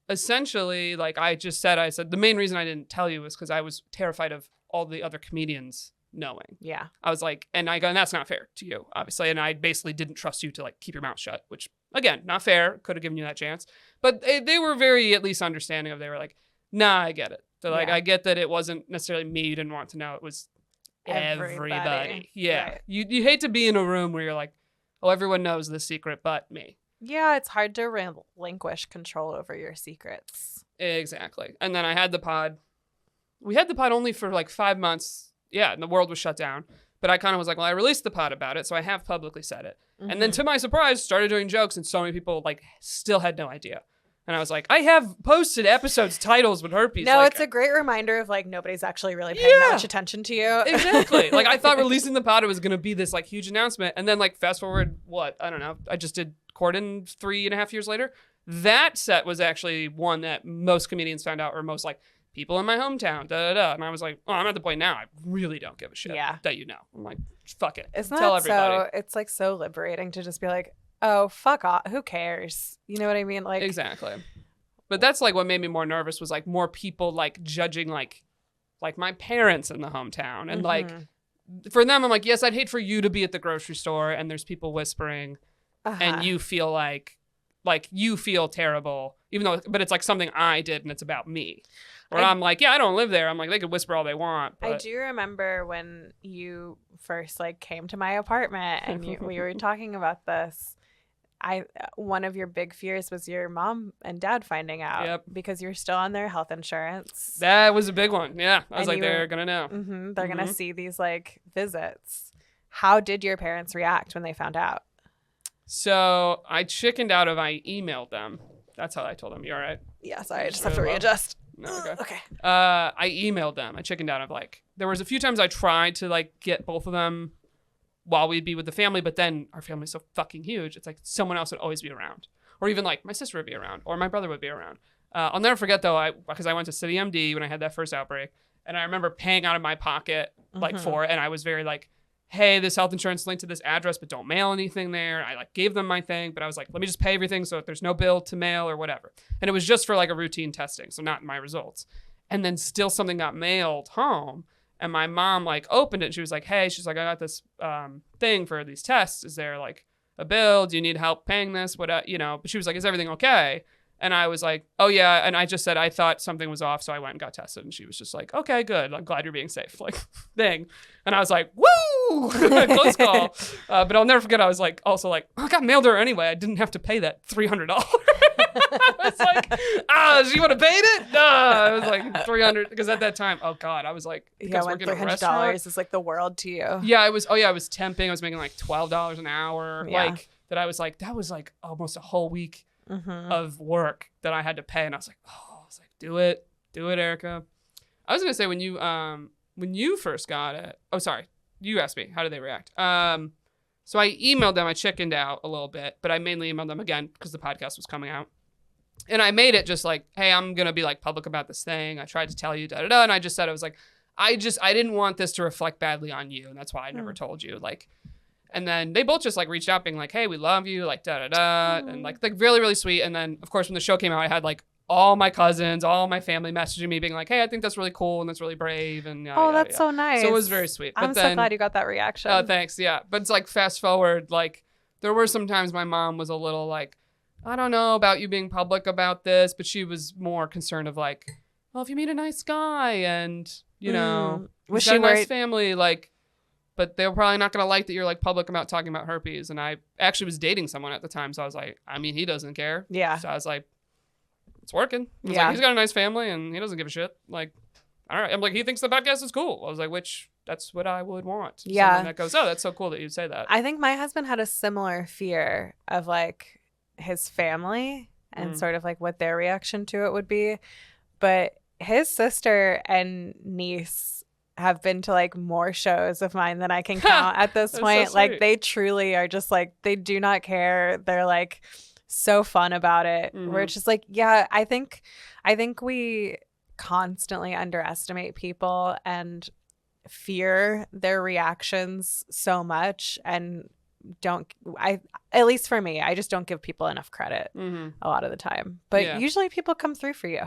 essentially, like I said the main reason I didn't tell you was because I was terrified of all the other comedians knowing. Yeah. I was like, and that's not fair to you, obviously. And I basically didn't trust you to like keep your mouth shut, which again, not fair. Could have given you that chance. But they were very at least understanding of. They were like, nah, I get it. They're like, I get that it wasn't necessarily me you didn't want to know. It was everybody. Yeah. Right. You hate to be in a room where you're like, oh, everyone knows this secret but me. Yeah, it's hard to relinquish control over your secrets. Exactly. And then I had the pod. We had the pod only for like 5 months. Yeah, and the world was shut down. But I kind of was like, well, I released the pod about it, so I have publicly said it. Mm-hmm. And then to my surprise, started doing jokes, and so many people like still had no idea. And I was like, I have posted episodes titles with herpes. No, it's a great reminder of like nobody's actually really paying that much attention to you. Exactly. Like I thought releasing the pod was going to be this like huge announcement. And then like fast forward, I don't know. I just did Corden 3.5 years later. That set was actually one that most comedians found out, or most like people in my hometown, And I was like, oh, I'm at the point now. I really don't give a shit that you know. I'm like, fuck it. Tell everybody. So, it's like so liberating to just be like, oh, fuck off. Who cares? You know what I mean? Like exactly. But that's like what made me more nervous was like more people like judging like my parents in the hometown. And like for them, I'm like, yes, I'd hate for you to be at the grocery store and there's people whispering and you feel like you feel terrible, even though, but it's like something I did and it's about me. Where I'm like, yeah, I don't live there. I'm like, they could whisper all they want. But I do remember when you first like came to my apartment and we were talking about this. One of your big fears was your mom and dad finding out because you're still on their health insurance. That was a big one. Yeah. I was like, they're going to know. They're going to see these like visits. How did your parents react when they found out? So I chickened out I emailed them That's how I told him. You all right? Yeah, sorry. I just have to readjust. No, okay. Okay. I emailed them. I chickened out of like, there was a few times I tried to like get both of them while we'd be with the family, but then our family's so fucking huge. It's like someone else would always be around. Or even like my sister would be around or my brother would be around. I'll never forget though, because I went to City MD when I had that first outbreak, and I remember paying out of my pocket like for it, and I was very like, hey, this health insurance linked to this address, but don't mail anything there. I like gave them my thing, but I was like, let me just pay everything so if there's no bill to mail or whatever. And it was just for like a routine testing, so not my results. And then still something got mailed home, and my mom like opened it. And she was like, hey, she's like, I got this thing for these tests. Is there like a bill? Do you need help paying this? What, you know? But she was like, is everything okay? And I was like, oh, yeah. And I just said, I thought something was off. So I went and got tested. And she was just like, okay, good. I'm glad you're being safe. Like, thing. And I was like, woo! Close call. But I'll never forget. I was like, also like, oh, I got mailed to her anyway. I didn't have to pay that $300. I was like, she would have paid it? No, it was like $300. Because at that time, oh, God, I was like, yeah, when $300 is like the world to you. Yeah, I was temping. I was making like $12 an hour. Yeah. Like, that was like almost a whole week. Of work that I had to pay, and I was like, do it, Erica. I was gonna say when you first got it. Oh, sorry, you asked me how did they react. So I emailed them. I chickened out a little bit, but I mainly emailed them again because the podcast was coming out, and I made it just like, hey, I'm gonna be like public about this thing. I tried to tell you, and I just said I was like, I didn't want this to reflect badly on you, and that's why I never told you, like. And then they both just like reached out being like, hey, we love you, like and like really, really sweet. And then of course when the show came out, I had like all my cousins, all my family messaging me being like, hey, I think that's really cool and that's really brave. And that's so nice. So it was very sweet. I'm so glad you got that reaction. Oh, thanks. Yeah. But it's like fast forward, like there were some times my mom was a little like, I don't know about you being public about this, but she was more concerned of like, well, if you meet a nice guy and, you know, was she got a nice family, like, but they were probably not going to like that you're like public about talking about herpes. And I actually was dating someone at the time. So I was like, I mean, he doesn't care. Yeah. So I was like, it's working. I was like, he's got a nice family and he doesn't give a shit. Like, all right. I'm like, he thinks the podcast is cool. I was like, that's what I would want. Yeah. Someone that goes, oh, that's so cool that you say that. I think my husband had a similar fear of like his family and sort of like what their reaction to it would be. But his sister and niece have been to like more shows of mine than I can count at this point. So like they truly are just like, they do not care. They're like so fun about it. We're just like, yeah, I think we constantly underestimate people and fear their reactions so much, and at least for me, I just don't give people enough credit a lot of the time. But usually people come through for you.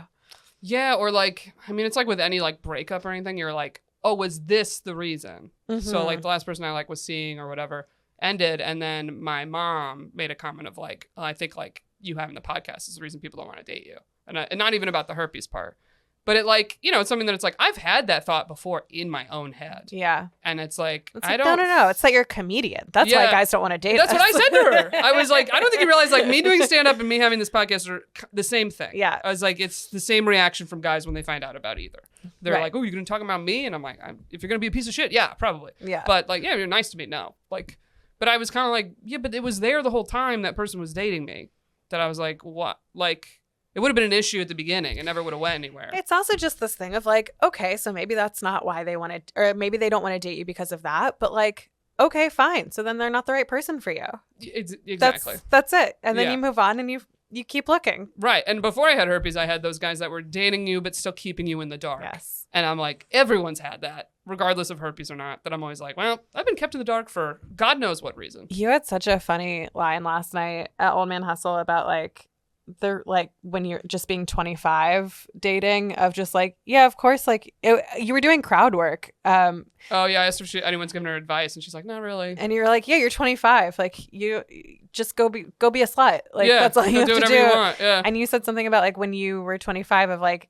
Yeah. Or like, I mean, it's like with any like breakup or anything, you're like, oh, was this the reason? So like the last person I like was seeing or whatever ended. And then my mom made a comment of like, I think like you having the podcast is the reason people don't want to date you. And not even about the herpes part, but it like, you know, it's something that it's like, I've had that thought before in my own head. Yeah. And it's like, No. It's like you're a comedian. That's why guys don't want to date us. That's what I said to her. I was like, I don't think you realize like me doing stand up and me having this podcast are the same thing. Yeah. I was like, it's the same reaction from guys when they find out about either. They're like, oh, you're going to talk about me? And I'm like, if you're going to be a piece of shit, yeah, probably. Yeah. But like, yeah, you're nice to me. No. Like, but I was kind of like, yeah, but it was there the whole time that person was dating me that I was like, what? Like, it would have been an issue at the beginning. It never would have went anywhere. It's also just this thing of like, okay, so maybe that's not why they want to, or maybe they don't want to date you because of that. But like, okay, fine. So then they're not the right person for you. Exactly. That's it. And then you move on and you keep looking. Right. And before I had herpes, I had those guys that were dating you, but still keeping you in the dark. Yes. And I'm like, everyone's had that, regardless of herpes or not. That I'm always like, well, I've been kept in the dark for God knows what reason. You had such a funny line last night at Old Man Hustle about like, they're like when you're just being 25 dating of just like, yeah, of course, like you were doing crowd work. Oh yeah, I asked if anyone's giving her advice and she's like, not really. And you're like, yeah, you're 25, like you just go be a slut, like that's all you have to do. You want. Yeah. And you said something about like when you were 25 of like,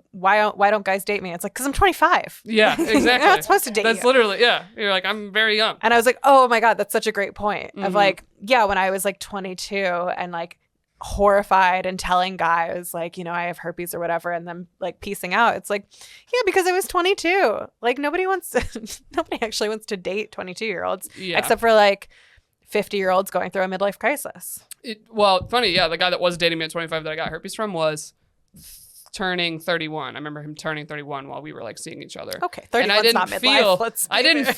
why don't guys date me? It's like, because I'm 25. Yeah, exactly. You're not supposed to date That's literally, yeah. You're like, I'm very young. And I was like, oh my God, that's such a great point of like, yeah, when I was like 22 and like horrified and telling guys like, you know, I have herpes or whatever, and then like piecing out, it's like, yeah, because I was 22. Like nobody actually wants to date 22-year-olds except for like 50-year-olds going through a midlife crisis. Funny, yeah. The guy that was dating me at 25 that I got herpes from was turning 31. I remember him turning 31 while we were like seeing each other. Okay, 31's not midlife. I didn't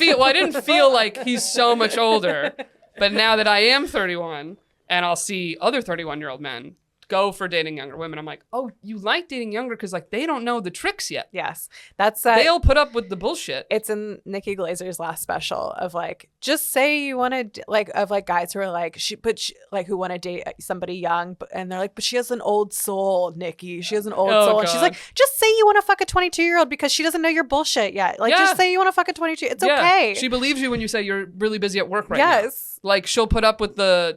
feel like he's so much older. But now that I am 31 and I'll see other 31-year-old men go for dating younger women, I'm like, oh, you like dating younger because like they don't know the tricks yet. Yes, that's they'll put up with the bullshit. It's in Nikki Glazer's last special of like, just say you want to like, of like guys who are like who want to date somebody young, and they're like, but she has an old soul, Nikki. She has an old soul. And she's like, just say you want to fuck a 22-year-old because she doesn't know your bullshit yet. Like, just say you want to fuck a 22. It's okay. She believes you when you say you're really busy at work right now. Yes. Like she'll put up with the,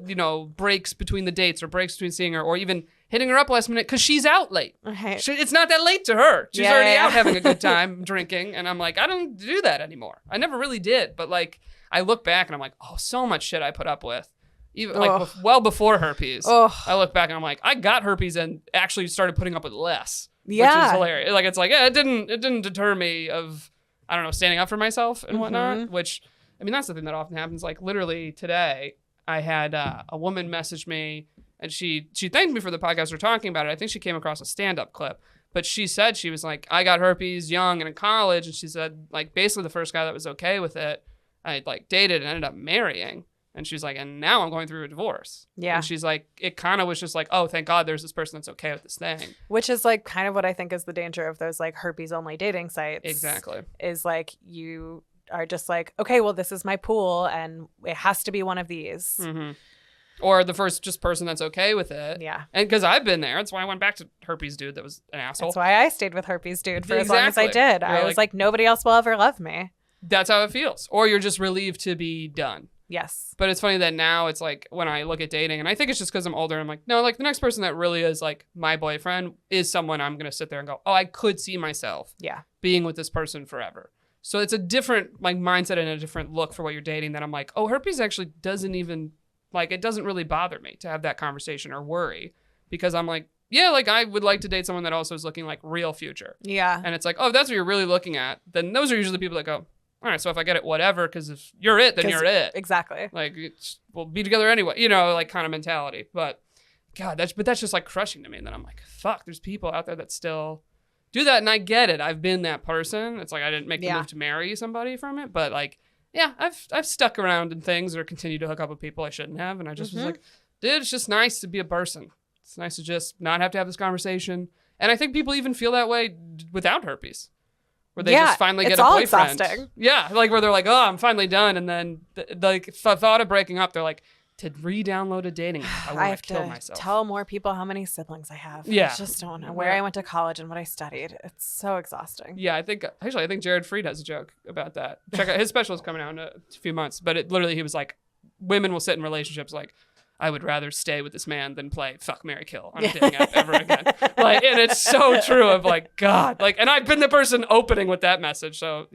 breaks between the dates or breaks between seeing her or even hitting her up last minute because she's out late. Okay. It's not that late to her. She's already out having a good time drinking. And I'm like, I don't do that anymore. I never really did. But like, I look back and I'm like, oh, so much shit I put up with. Even like well before herpes. I look back and I'm like, I got herpes and actually started putting up with less. Yeah. Which is hilarious. Like, it's like, it didn't deter me of, I don't know, standing up for myself and whatnot, which, I mean, that's the thing that often happens. Like literally today, I had a woman message me and she thanked me for the podcast we're talking about it. I think she came across a stand-up clip, but she said, she was like, I got herpes young and in college. And she said, like, basically the first guy that was okay with it, I like dated and ended up marrying. And she's like, and now I'm going through a divorce. Yeah. And she's like, it kind of was just like, oh, thank God there's this person that's okay with this thing. Which is like kind of what I think is the danger of those like herpes only dating sites. Exactly. Is like you are just like, okay, well, this is my pool and it has to be one of these. Mm-hmm. Or the first just person that's okay with it. Yeah. And because I've been there. That's why I went back to herpes dude that was an asshole. That's why I stayed with herpes dude for as long as I did. I was like, nobody else will ever love me. That's how it feels. Or you're just relieved to be done. Yes. But it's funny that now it's like when I look at dating, and I think it's just because I'm older, I'm like, no, like the next person that really is like my boyfriend is someone I'm going to sit there and go, oh, I could see myself being with this person forever. So it's a different like mindset and a different look for what you're dating that I'm like, oh, herpes actually doesn't even, like, it doesn't really bother me to have that conversation or worry because I'm like, yeah, like I would like to date someone that also is looking like real future. Yeah. And it's like, oh, if that's what you're really looking at, then those are usually the people that go, all right, so if I get it, whatever, because if you're it, then you're it. Exactly. Like, we'll be together anyway, like kind of mentality. But God, that's just like crushing to me. And then I'm like, fuck, there's people out there that still do that. And I get it. I've been that person. It's like I didn't make the move to marry somebody from it. But like, yeah, I've stuck around in things or continued to hook up with people I shouldn't have. And I just was like, dude, it's just nice to be a person. It's nice to just not have to have this conversation. And I think people even feel that way without herpes. Where they just finally get a boyfriend. Exhausting. Yeah, like where they're like, oh, I'm finally done. And then the thought of breaking up, they're like, to re-download a dating app, I want to kill myself. Tell more people how many siblings I have. Yeah. I just don't know where I went to college and what I studied. It's so exhausting. Yeah, I think Jared Fried has a joke about that. Check out his special is coming out in a few months, but it literally, he was like, women will sit in relationships like, I would rather stay with this man than play fuck, marry, kill on a dating app ever again. Like, and it's so true of like, God, like, and I've been the person opening with that message. So,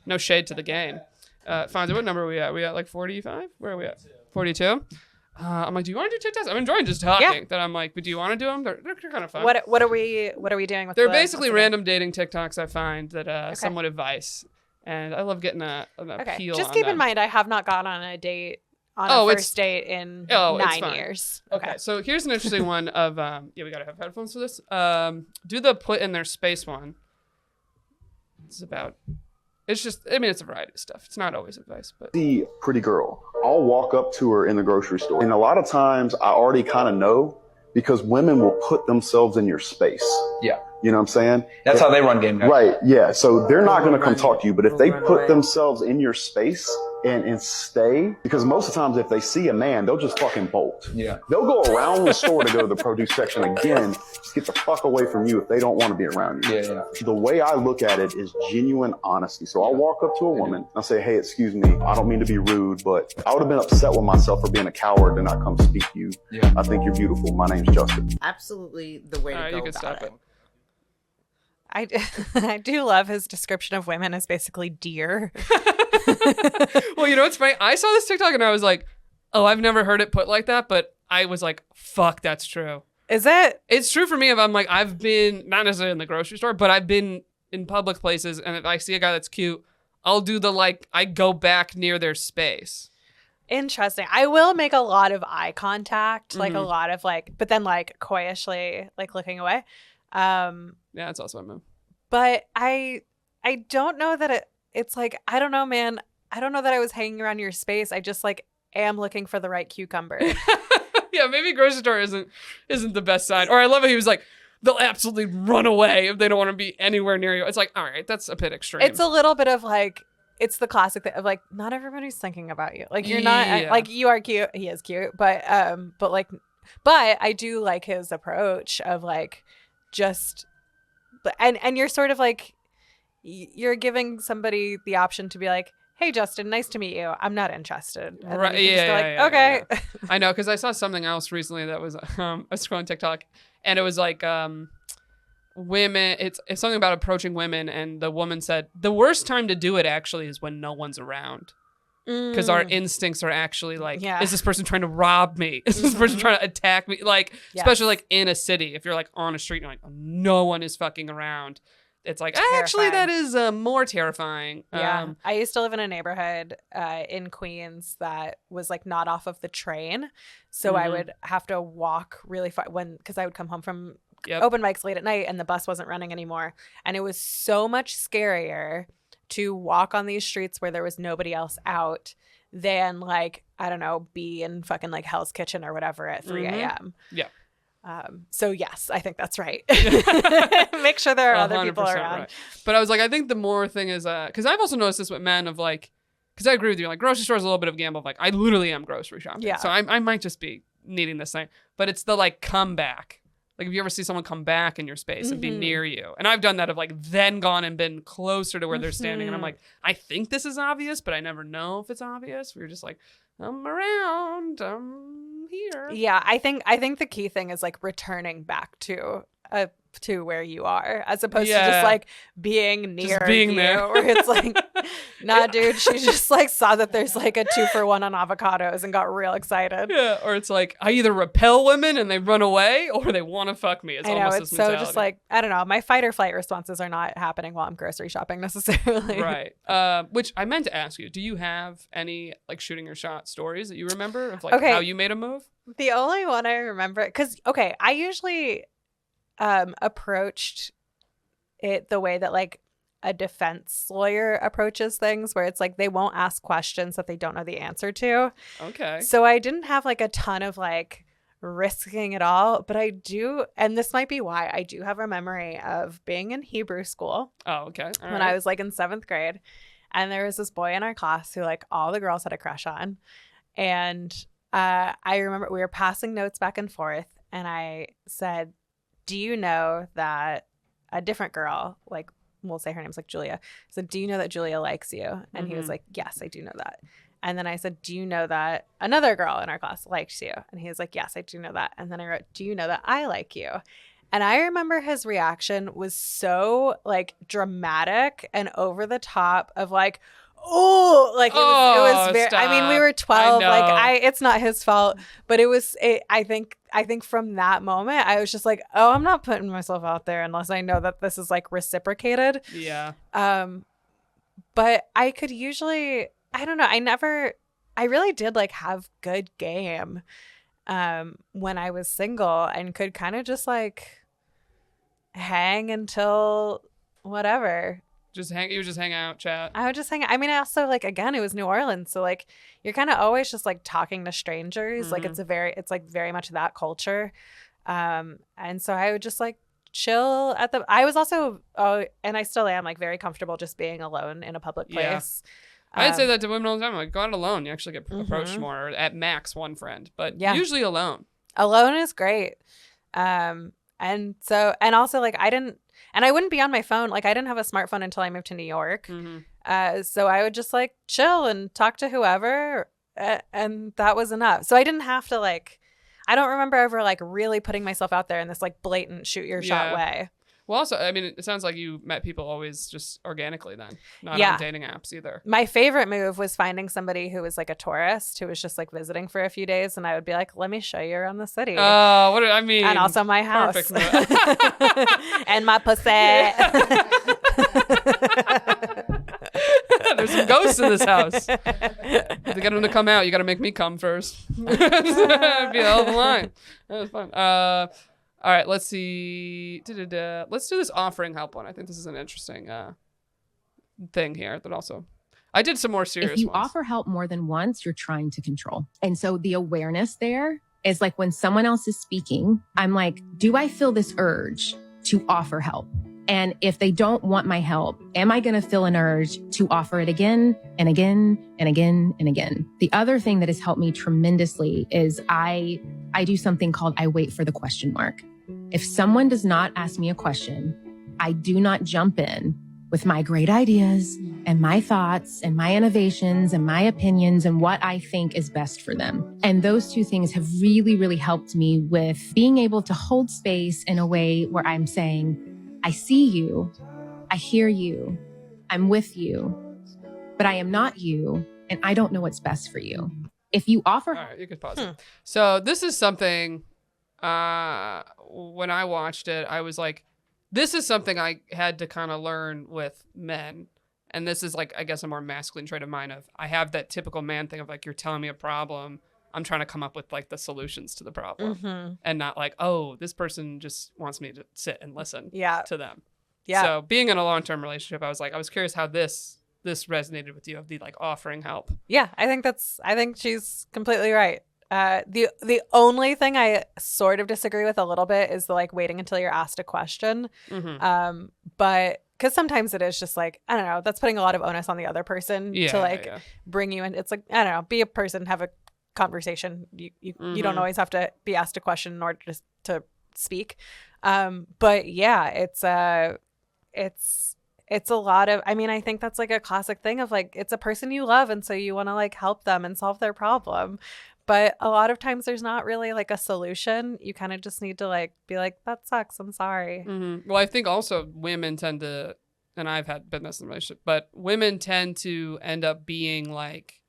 no shade to the game. Fonzie, what number are we at? We at like 45? Where are we at? 42? I'm like, do you want to do TikToks? I'm enjoying just talking. Yeah. Then I'm like, but do you want to do them? They're kind of fun. What are we doing with They're basically random dating TikToks I find that somewhat advice. And I love getting an appeal. Just keep in mind, I have not gone on a date on a first date in 9 years. Okay, so here's an interesting one of, we gotta have headphones for this. Do the put in their space one. It's a variety of stuff. It's not always advice, but. See a pretty girl. I'll walk up to her in the grocery store. And a lot of times I already kind of know because women will put themselves in your space. Yeah. You know what I'm saying? That's how they run game. Right. Yeah. So they're not going to come talk to you, but if they put themselves in your space and stay, because most of the times if they see a man, they'll just fucking bolt. Yeah. They'll go around the store to go to the produce section again, just get the fuck away from you if they don't want to be around you. Yeah. The way I look at it is genuine honesty. So I'll walk up to a woman, I'll say, hey, excuse me, I don't mean to be rude, but I would have been upset with myself for being a coward and not come speak to you. Yeah. I think you're beautiful. My name's Justin. Absolutely the way to go about it. I do love his description of women as basically deer. Well, it's funny. I saw this TikTok and I was like, oh, I've never heard it put like that. But I was like, fuck, that's true. Is it? It's true for me if I'm like, I've been, not necessarily in the grocery store, but I've been in public places. And if I see a guy that's cute, I'll do I go back near their space. Interesting. I will make a lot of eye contact, like a lot of like, but then like coyishly like looking away. Yeah, that's also a move. But I don't know that it's like, I don't know, man. I don't know that I was hanging around your space. I just like am looking for the right cucumber. Yeah, maybe grocery store isn't the best sign. Or I love it. He was like, they'll absolutely run away if they don't want to be anywhere near you. It's like, all right, that's a bit extreme. It's a little bit of like, it's the classic thing of like, not everybody's thinking about you. Like you're not like, you are cute. He is cute, but I do like his approach of like just, and you're sort of like, you're giving somebody the option to be like, hey, Justin, nice to meet you. I'm not interested. And right. Okay. Yeah. I know, because I saw something else recently that was, I was scrolling TikTok, and it was like women, it's something about approaching women, and the woman said, the worst time to do it actually is when no one's around. Because our instincts are actually like, is this person trying to rob me? Is this person trying to attack me? Like, especially like in a city, if you're like on a street and you're like, no one is fucking around. It's like, actually, that is more terrifying. Yeah. I used to live in a neighborhood in Queens that was like not off of the train. So I would have to walk really far because I would come home from open mics late at night and the bus wasn't running anymore. And it was so much scarier to walk on these streets where there was nobody else out than like, I don't know, be in fucking like Hell's Kitchen or whatever at 3 a.m. Yeah. So yes, I think that's right. Make sure there are other people around. Right. But I was like, I think the more thing is, because I've also noticed this with men of like, because I agree with you, like grocery store is a little bit of a gamble of like, I literally am grocery shopping. Yeah. So I might just be needing this thing, but it's the like comeback. Like if you ever see someone come back in your space and be near you, and I've done that of like then gone and been closer to where they're standing, and I'm like, I think this is obvious, but I never know if it's obvious. We're just like, I'm around, I'm here. Yeah, I think the key thing is like returning back to where you are, as opposed to just like being near you, there. Where it's like, nah, dude, she just like saw that there's like a 2-for-1 on avocados and got real excited. Yeah, or it's like I either repel women and they run away, or they want to fuck me. It's almost this mentality. So just like, I don't know, my fight or flight responses are not happening while I'm grocery shopping necessarily. Right. Which I meant to ask you, do you have any like shooting your shot stories that you remember of like how you made a move? The only one I remember, because I usually approached it the way that like a defense lawyer approaches things, where it's like they won't ask questions that they don't know the answer to. Okay. So I didn't have like a ton of like risking it all, but I do, and this might be why I do have a memory of being in Hebrew school. Oh, okay. When I was like in 7th grade, and there was this boy in our class who like all the girls had a crush on, and I remember we were passing notes back and forth, and I said, do you know that a different girl, like we'll say her name's like Julia, said, do you know that Julia likes you? And he was like, yes, I do know that. And then I said, do you know that another girl in our class likes you? And he was like, yes, I do know that. And then I wrote, do you know that I like you? And I remember his reaction was so like dramatic and over the top of like, oh, like it was very, stop. I mean, we were 12, like it's not his fault, but I think from that moment, I was just like, oh, I'm not putting myself out there unless I know that this is like reciprocated. Yeah. But I could usually, I don't know. I really did like have good game when I was single, and could kind of just like hang until whatever. You would just hang out, chat. I would just hang out. I mean, I also like, again, it was New Orleans, so like you're kind of always just like talking to strangers. Like it's like very much that culture. And so I would just like chill I was also and I still am like very comfortable just being alone in a public place. Yeah. I'd say that to women all the time. Like, go out alone. You actually get approached more, or at max one friend, but usually alone. Alone is great. And also like I wouldn't be on my phone. Like I didn't have a smartphone until I moved to New York. So I would just like chill and talk to whoever, and that was enough. So I didn't have to like, I don't remember ever like really putting myself out there in this like blatant shoot your shot way. Well, also, I mean, it sounds like you met people always just organically then, not on dating apps either. My favorite move was finding somebody who was like a tourist who was just like visiting for a few days, and I would be like, let me show you around the city. Oh, what did I mean? And also my house. Perfect move. And my pussy. There's ghosts in this house. To get them to come out, you got to make me come first. That'd be a hell of a line. That was fun. All right, let's see. Let's do this offering help one. I think this is an interesting thing here that also... I did some more serious ones. If you offer help more than once, you're trying to control. And so the awareness there is like when someone else is speaking, I'm like, do I feel this urge to offer help? And if they don't want my help, am I going to feel an urge to offer it again and again and again and again? The other thing that has helped me tremendously is I do something called I wait for the question mark. If someone does not ask me a question, I do not jump in with my great ideas and my thoughts and my innovations and my opinions and what I think is best for them. And those two things have really, really helped me with being able to hold space in a way where I'm saying, I see you, I hear you, I'm with you, but I am not you, and I don't know what's best for you. If you offer... All right, you could pause it. So this is something, when I watched it, I was like, this is something I had to kind of learn with men. And this is like, I guess, a more masculine trait of mine of, I have that typical man thing of like, you're telling me a problem. I'm trying to come up with like the solutions to the problem and not like, oh, this person just wants me to sit and listen to them. Yeah. So being in a long-term relationship, I was curious how this resonated with you of the like offering help. Yeah, I think she's completely right. The only thing I sort of disagree with a little bit is the like waiting until you're asked a question. But because sometimes it is just like, I don't know, that's putting a lot of onus on the other person to like bring you in. It's like, I don't know, be a person, have a conversation. You don't always have to be asked a question in order to speak. But yeah, it's a lot of, I mean, I think that's like a classic thing of like, it's a person you love. And so you want to like help them and solve their problem. But a lot of times there's not really like a solution. You kind of just need to like be like, that sucks. I'm sorry. Well, I think also women tend to, and I've been in this relationship, but women tend to end up being like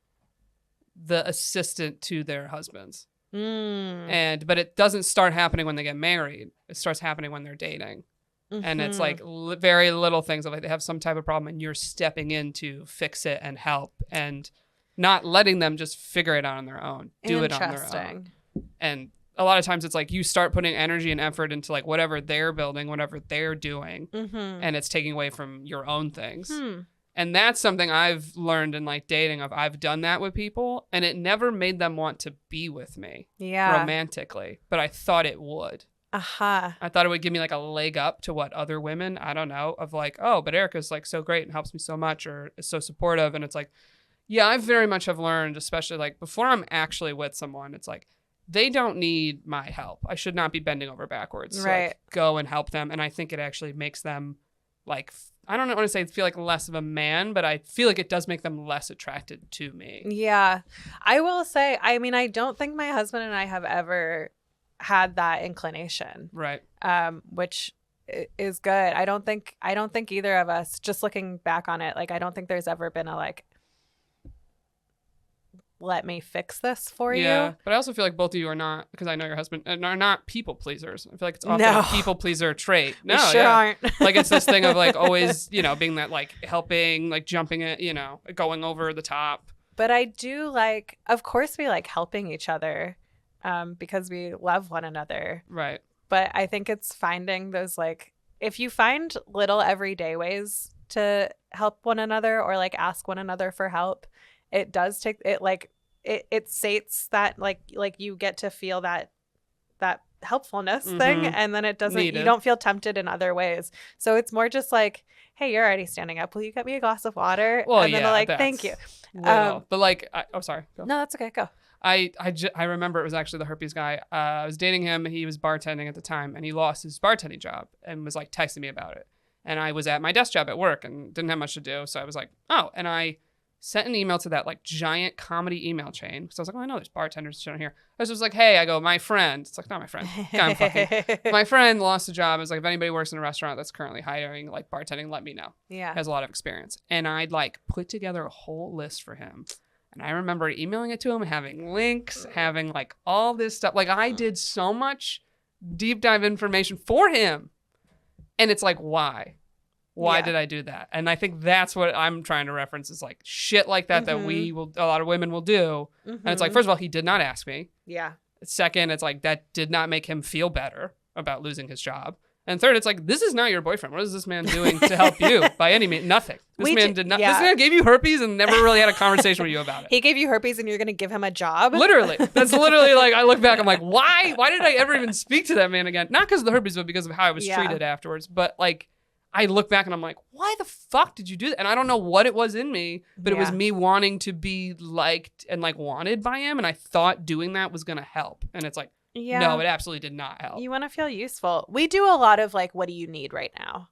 the assistant to their husbands. But it doesn't start happening when they get married. It starts happening when they're dating. And it's like very little things of like they have some type of problem and you're stepping in to fix it and help and not letting them just figure it out on their own. Do it on their own. And a lot of times it's like you start putting energy and effort into like whatever they're building, whatever they're doing, and it's taking away from your own things. And that's something I've learned in like dating of I've done that with people and it never made them want to be with me romantically, but I thought it would. I thought it would give me like a leg up to what other women, I don't know, of like, oh, but Erica's like so great and helps me so much or is so supportive. And it's like, yeah, I very much have learned, especially like before I'm actually with someone, it's like they don't need my help. I should not be bending over backwards to like, go and help them. And I think it actually makes them like, I don't want to say feel like less of a man, but I feel like it does make them less attracted to me. Yeah. I will say, I mean, I don't think my husband and I have ever had that inclination. Right. Which is good. I don't think either of us, just looking back on it, like I don't think there's ever been a like, let me fix this for you. Yeah, but I also feel like both of you are not, because I know your husband, are not people pleasers. I feel like it's often a people pleaser trait. No, we sure aren't. Like it's this thing of like always, you know, being that like helping, like jumping it, you know, going over the top. But I do like, of course we like helping each other because we love one another. Right. But I think it's finding those like, if you find little everyday ways to help one another or like ask one another for help, it does take it like it sates that like you get to feel that helpfulness thing, and then it doesn't you don't feel tempted in other ways. So it's more just like, hey, you're already standing up, will you get me a glass of water? Well, and then they're like, thank you. But like sorry, go. No, that's okay, go. I remember it was actually the herpes guy. I was dating him and he was bartending at the time and he lost his bartending job and was like texting me about it. And I was at my desk job at work and didn't have much to do, so I was like, oh, and I sent an email to that like giant comedy email chain because I was like, oh, I know there's bartenders down here. I was just like, hey, I go, my friend. It's like, not my friend. I'm fucking. My friend lost a job. I was like, if anybody works in a restaurant that's currently hiring like bartending, let me know. Yeah. Has a lot of experience. And I'd like put together a whole list for him. And I remember emailing it to him, having links, having like all this stuff. Like I did so much deep dive information for him. And it's like, why? Why did I do that? And I think that's what I'm trying to reference is like shit like that that a lot of women will do. And it's like, first of all, he did not ask me. Yeah. Second, it's like that did not make him feel better about losing his job. And third, it's like, this is not your boyfriend. What is this man doing to help you? By any means, nothing. This man did not. This man gave you herpes and never really had a conversation with you about it. He gave you herpes and you're going to give him a job? Literally. That's literally like, I look back, I'm like, why? Why did I ever even speak to that man again? Not because of the herpes, but because of how I was treated afterwards. But like, I look back and I'm like, why the fuck did you do that? And I don't know what it was in me, but it was me wanting to be liked and like wanted by him. And I thought doing that was going to help. And it's like, no, it absolutely did not help. You want to feel useful. We do a lot of like, what do you need right now?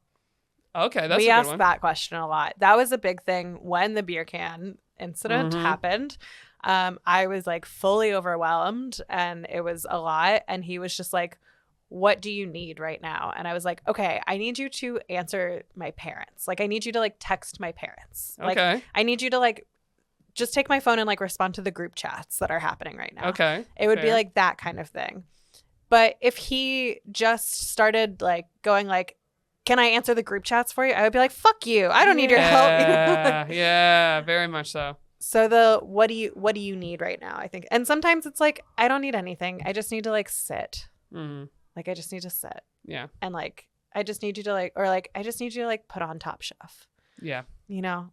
Okay, that's a good one. We ask that question a lot. That was a big thing when the beer can incident happened. I was like fully overwhelmed and it was a lot. And he was just like, what do you need right now? And I was like, okay, I need you to answer my parents. Like, I need you to like text my parents. Okay. Like, I need you to like just take my phone and like respond to the group chats that are happening right now. Okay. It would be like that kind of thing. But if he just started like going like, can I answer the group chats for you? I would be like, fuck you. I don't need your help. Yeah, very much so. So what do you need right now? I think. And sometimes it's like, I don't need anything. I just need to like sit. Like I just need to sit. Yeah. And like, I just need you to like, or like, I just need you to like put on Top Chef. Yeah. You know?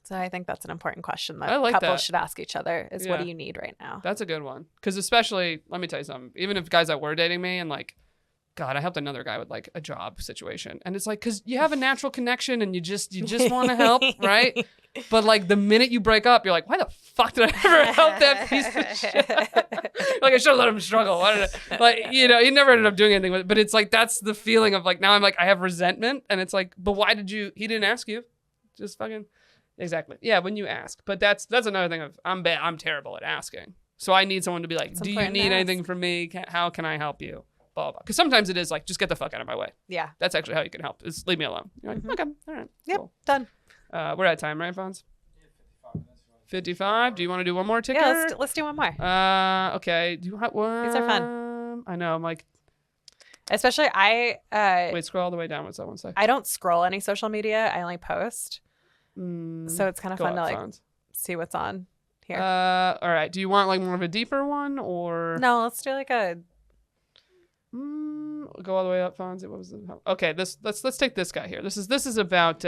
So I think that's an important question that like couples should ask each other is what do you need right now? That's a good one. Because especially, let me tell you something, even if guys that were dating me and like, God, I helped another guy with like a job situation. And it's like, because you have a natural connection and you just want to help, right? But like the minute you break up, you're like, why the fuck did I ever help that piece of shit? Like I should have let him struggle. Why did I? Like, you know, he never ended up doing anything with it. But it's like, that's the feeling of like, now I'm like, I have resentment. And it's like, but why did he didn't ask you. Just fucking. Exactly. Yeah, when you ask. But that's another thing of I'm terrible at asking. So I need someone to be like, do you need anything from me? How can I help you? Blah, blah. Because sometimes it is like, just get the fuck out of my way. Yeah. That's actually how you can help. Is leave me alone. You're like, okay, all right. Yep, cool. done. We're at time, right, Fonz? 55. Do you want to do one more ticker? Yeah, let's do one more. Okay. Do you have one? These are fun. I know. I'm like. Especially wait, scroll all the way down. What's that one say? I don't scroll any social media. I only post. So it's kind of fun to like see what's on here. All right. Do you want like more of a deeper one or? No, let's do like a. Go all the way up, Fonzie. What was it? Okay, let's take this guy here. This is about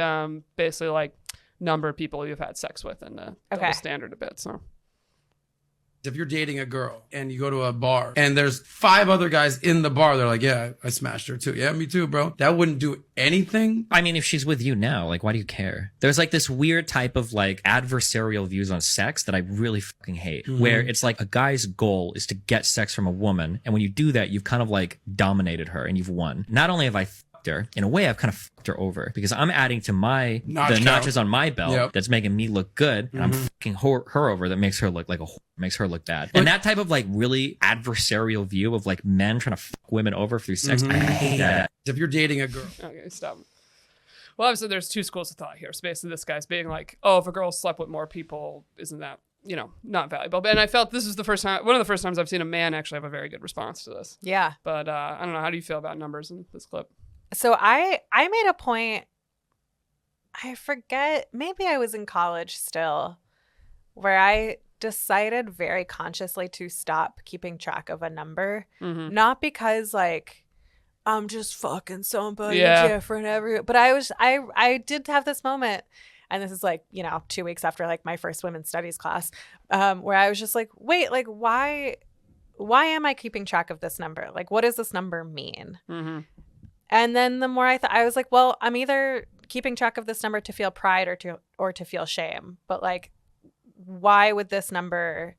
basically like number of people you've had sex with and double standard a bit. So if you're dating a girl and you go to a bar and there's 5 other guys in the bar, they're like, yeah, I smashed her too. Yeah, me too, bro. That wouldn't do anything. I mean, if she's with you now, like, why do you care? There's like this weird type of like adversarial views on sex that I really fucking hate, where it's like a guy's goal is to get sex from a woman. And when you do that, you've kind of like dominated her and you've won. Not only have I her, in a way I've kind of fucked her over because I'm adding to the notches on my belt that's making me look good, and I'm fucking her over that makes her look like makes her look bad. And that type of like really adversarial view of like men trying to fuck women over through sex, I hate that. If you're dating a girl. Okay, stop. Well, obviously there's 2 schools of thought here. So basically this guy's being like, oh, if a girl slept with more people, isn't that, you know, not valuable? And I felt this is one of the first times I've seen a man actually have a very good response to this. Yeah. But I don't know. How do you feel about numbers in this clip? So I made a point, I forget, maybe I was in college still, where I decided very consciously to stop keeping track of a number. Not because like I'm just fucking somebody different but I did have this moment, and this is like, you know, 2 weeks after like my first women's studies class, where I was just like, wait, like why am I keeping track of this number? Like, what does this number mean? And then the more I was like, well, I'm either keeping track of this number to feel pride or to feel shame. But like, why would this number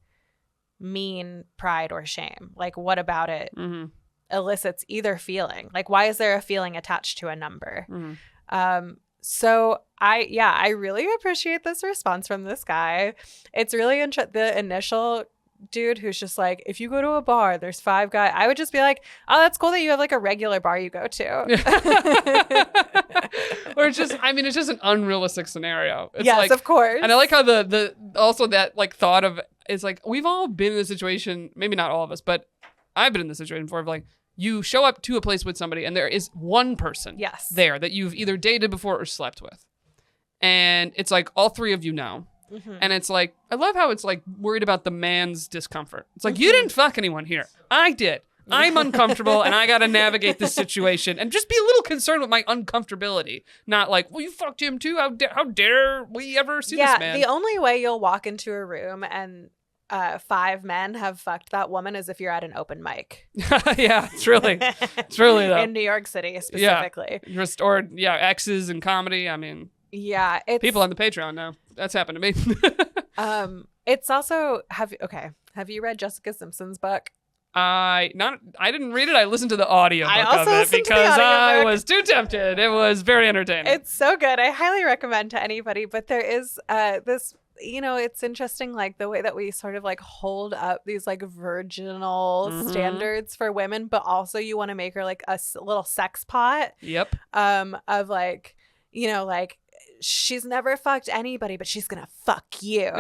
mean pride or shame? Like, what about it elicits either feeling? Like, why is there a feeling attached to a number? So I really appreciate this response from this guy. It's really the initial dude who's just like, if you go to a bar, there's 5 guys. I would just be like, oh, that's cool that you have like a regular bar you go to. Or it's just, I mean, it's just an unrealistic scenario. It's yes, like, of course. And I like how the also that like thought of, it's like, we've all been in this situation, maybe not all of us, but I've been in this situation before of like, you show up to a place with somebody and there is one person there that you've either dated before or slept with. And it's like all three of you know. Mm-hmm. And it's like, I love how it's like worried about the man's discomfort. It's like, you didn't fuck anyone here. I did. I'm uncomfortable and I got to navigate this situation and just be a little concerned with my uncomfortability. Not like, well, you fucked him too. How dare we ever see this man? The only way you'll walk into a room and 5 men have fucked that woman is if you're at an open mic. Yeah, it's really though. In New York City specifically. Yeah. Or exes in comedy. I mean, yeah, it's people on the Patreon know. That's happened to me. It's also have you read Jessica Simpson's book? I didn't read it. I listened to the audio book of it because I was too tempted. It was very entertaining. It's so good. I highly recommend to anybody. But there is this, it's interesting, like the way that we sort of like hold up these like virginal standards for women, but also you want to make her like a little sex pot. Yep. Of like, like she's never fucked anybody, but she's gonna fuck you.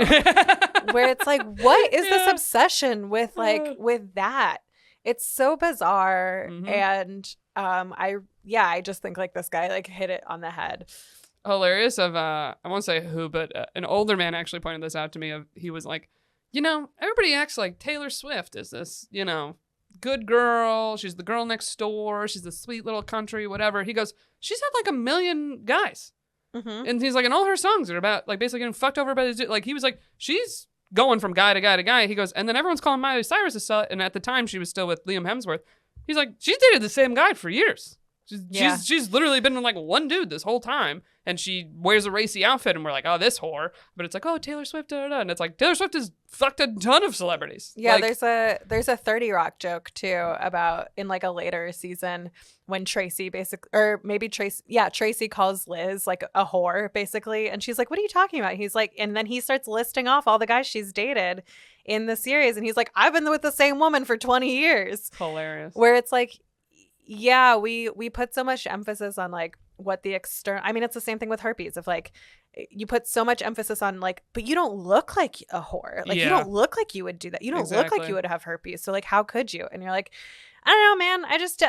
Where it's like, what is this obsession with that? It's so bizarre. And I just think like this guy like hit it on the head. Hilarious of I won't say who, but an older man actually pointed this out to me. He was like, everybody acts like Taylor Swift is this, good girl. She's the girl next door. She's the sweet little country, whatever. He goes, she's had like 1 million guys. Mm-hmm. And he's like, and all her songs are about like basically getting fucked over by this dude. Like he was like, she's going from guy to guy to guy. He goes, and then everyone's calling Miley Cyrus a slut. And at the time she was still with Liam Hemsworth. He's like, she's dated the same guy for years. She's literally been with like one dude this whole time. And she wears a racy outfit and we're like, oh, this whore. But it's like, oh, Taylor Swift, da, da, da. And it's like, Taylor Swift has fucked a ton of celebrities. Yeah, like, there's a 30 Rock joke too about in like a later season when Tracy Tracy calls Liz like a whore basically. And she's like, what are you talking about? He's like, and then he starts listing off all the guys she's dated in the series. And he's like, I've been with the same woman for 20 years. Hilarious. Where it's like, yeah, we put so much emphasis on like what the external, I mean, it's the same thing with herpes. If like you put so much emphasis on like, but you don't look like a whore. Like you don't look like you would do that. You don't look like you would have herpes. So like, how could you? And you're like, I don't know, man.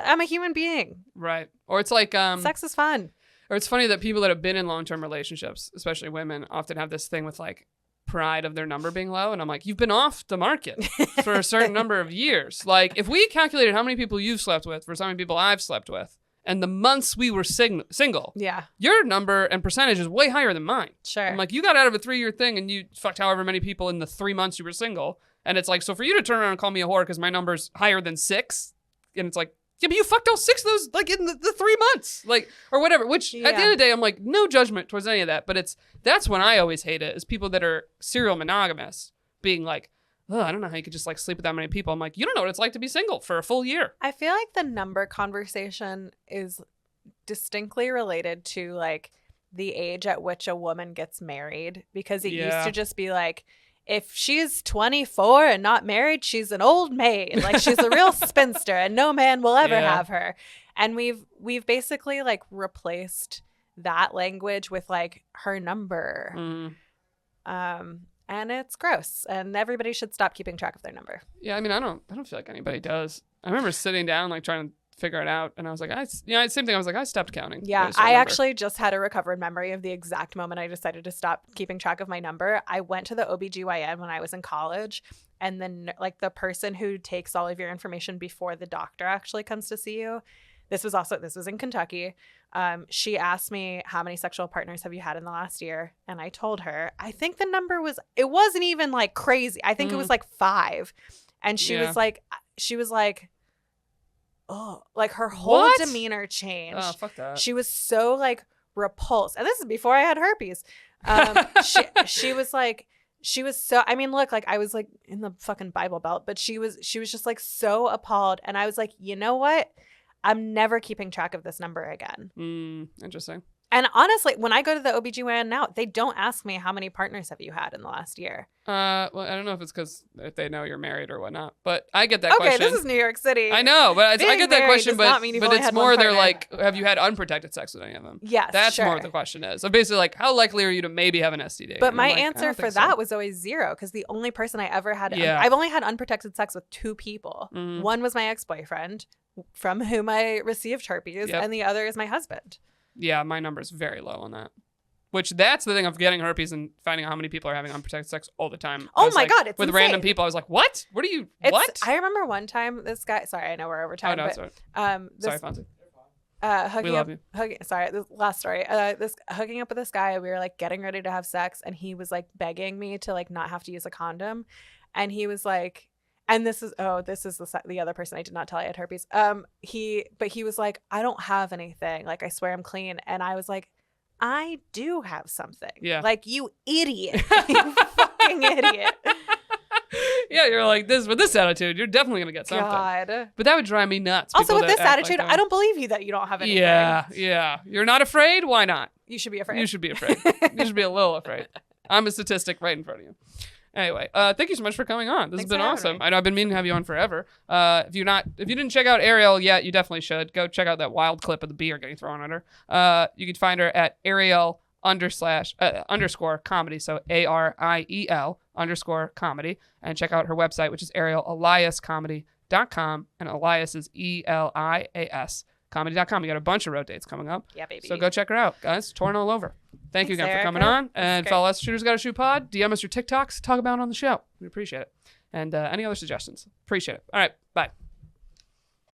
I'm a human being. Right. Or it's like, sex is fun. Or it's funny that people that have been in long-term relationships, especially women, often have this thing with like pride of their number being low. And I'm like, you've been off the market for a certain number of years. Like if we calculated how many people you've slept with versus how many people I've slept with, and the months we were single, your number and percentage is way higher than mine. Sure. I'm like, you got out of a 3-year thing and you fucked however many people in the 3 months you were single. And it's like, so for you to turn around and call me a whore because my number's higher than 6, and it's like, yeah, but you fucked all 6 of those like in the 3 months, like, or whatever, which at the end of the day, I'm like, no judgment towards any of that. But that's when I always hate it, is people that are serial monogamous being like, oh, I don't know how you could just like sleep with that many people. I'm like, you don't know what it's like to be single for a full year. I feel like the number conversation is distinctly related to like the age at which a woman gets married, because it used to just be like, if she's 24 and not married, she's an old maid. Like she's a real spinster and no man will ever have her. And we've basically like replaced that language with like her number. And it's gross, and everybody should stop keeping track of their number. Yeah, I mean, I don't feel like anybody does. I remember sitting down, like trying to figure it out, and I was like, same thing. I was like, I stopped counting. Yeah, I actually just had a recovered memory of the exact moment I decided to stop keeping track of my number. I went to the OBGYN when I was in college, and then like the person who takes all of your information before the doctor actually comes to see you. This was in Kentucky. She asked me, how many sexual partners have you had in the last year? And I told her, I think the number it wasn't even like crazy. I think it was like 5. And she was like, oh, like her whole demeanor changed. Oh, fuck that. She was so like repulsed. And this is before I had herpes. She was like, I mean, look, like I was like in the fucking Bible Belt, but she was just like so appalled. And I was like, you know what? I'm never keeping track of this number again. Interesting. And honestly, when I go to the OBGYN now, they don't ask me how many partners have you had in the last year. Well, I don't know if it's because if they know you're married or whatnot, but I get that question. Okay, this is New York City. I know, but I get that question, but it's more they're like, have you had unprotected sex with any of them? Yes, that's more what the question is. So basically, like, how likely are you to maybe have an STD? But my answer for that was always 0, because the only person I ever had, I've only had unprotected sex with 2 people. One was my ex-boyfriend. from whom I received herpes, and the other is my husband. Yeah, my number is very low on that. Which that's the thing of getting herpes and finding out how many people are having unprotected sex all the time. Oh my God, it's with insane. Random people. I was like, what? What are you? What? I remember one time this guy. Sorry, I know we're over time. Oh no, sorry. Sorry, Fonzie. We love you. Sorry, this last story. Hooking up with this guy, we were like getting ready to have sex, and he was like begging me to like not have to use a condom, and he was like, and this is the other person I did not tell I had herpes. He was like, I don't have anything. Like I swear I'm clean, and I was like, I do have something. Yeah. Like you idiot, you fucking idiot. Yeah, you're like this with this attitude, you're definitely gonna get something. God. But that would drive me nuts. Also, with this attitude, I don't believe you that you don't have anything. Yeah. You're not afraid? Why not? You should be afraid. You should be afraid. You should be a little afraid. I'm a statistic right in front of you. Anyway, thank you so much for coming on. This has been awesome. I know I've been meaning to have you on forever. If you didn't check out Ariel yet, you definitely should. Go check out that wild clip of the beer getting thrown at her. You can find her at Ariel _ comedy. So ARIEL _ comedy. And check out her website, which is arieleliascomedy.com. And Elias is ELIAS comedy.com. You got a bunch of road dates coming up. Yeah, baby. So go check her out, guys. Torn all over. Thank you again for coming on. And follow us, Shooters Gotta Shoot Pod. DM us your TikToks. Talk about it on the show. We appreciate it. And any other suggestions. Appreciate it. All right.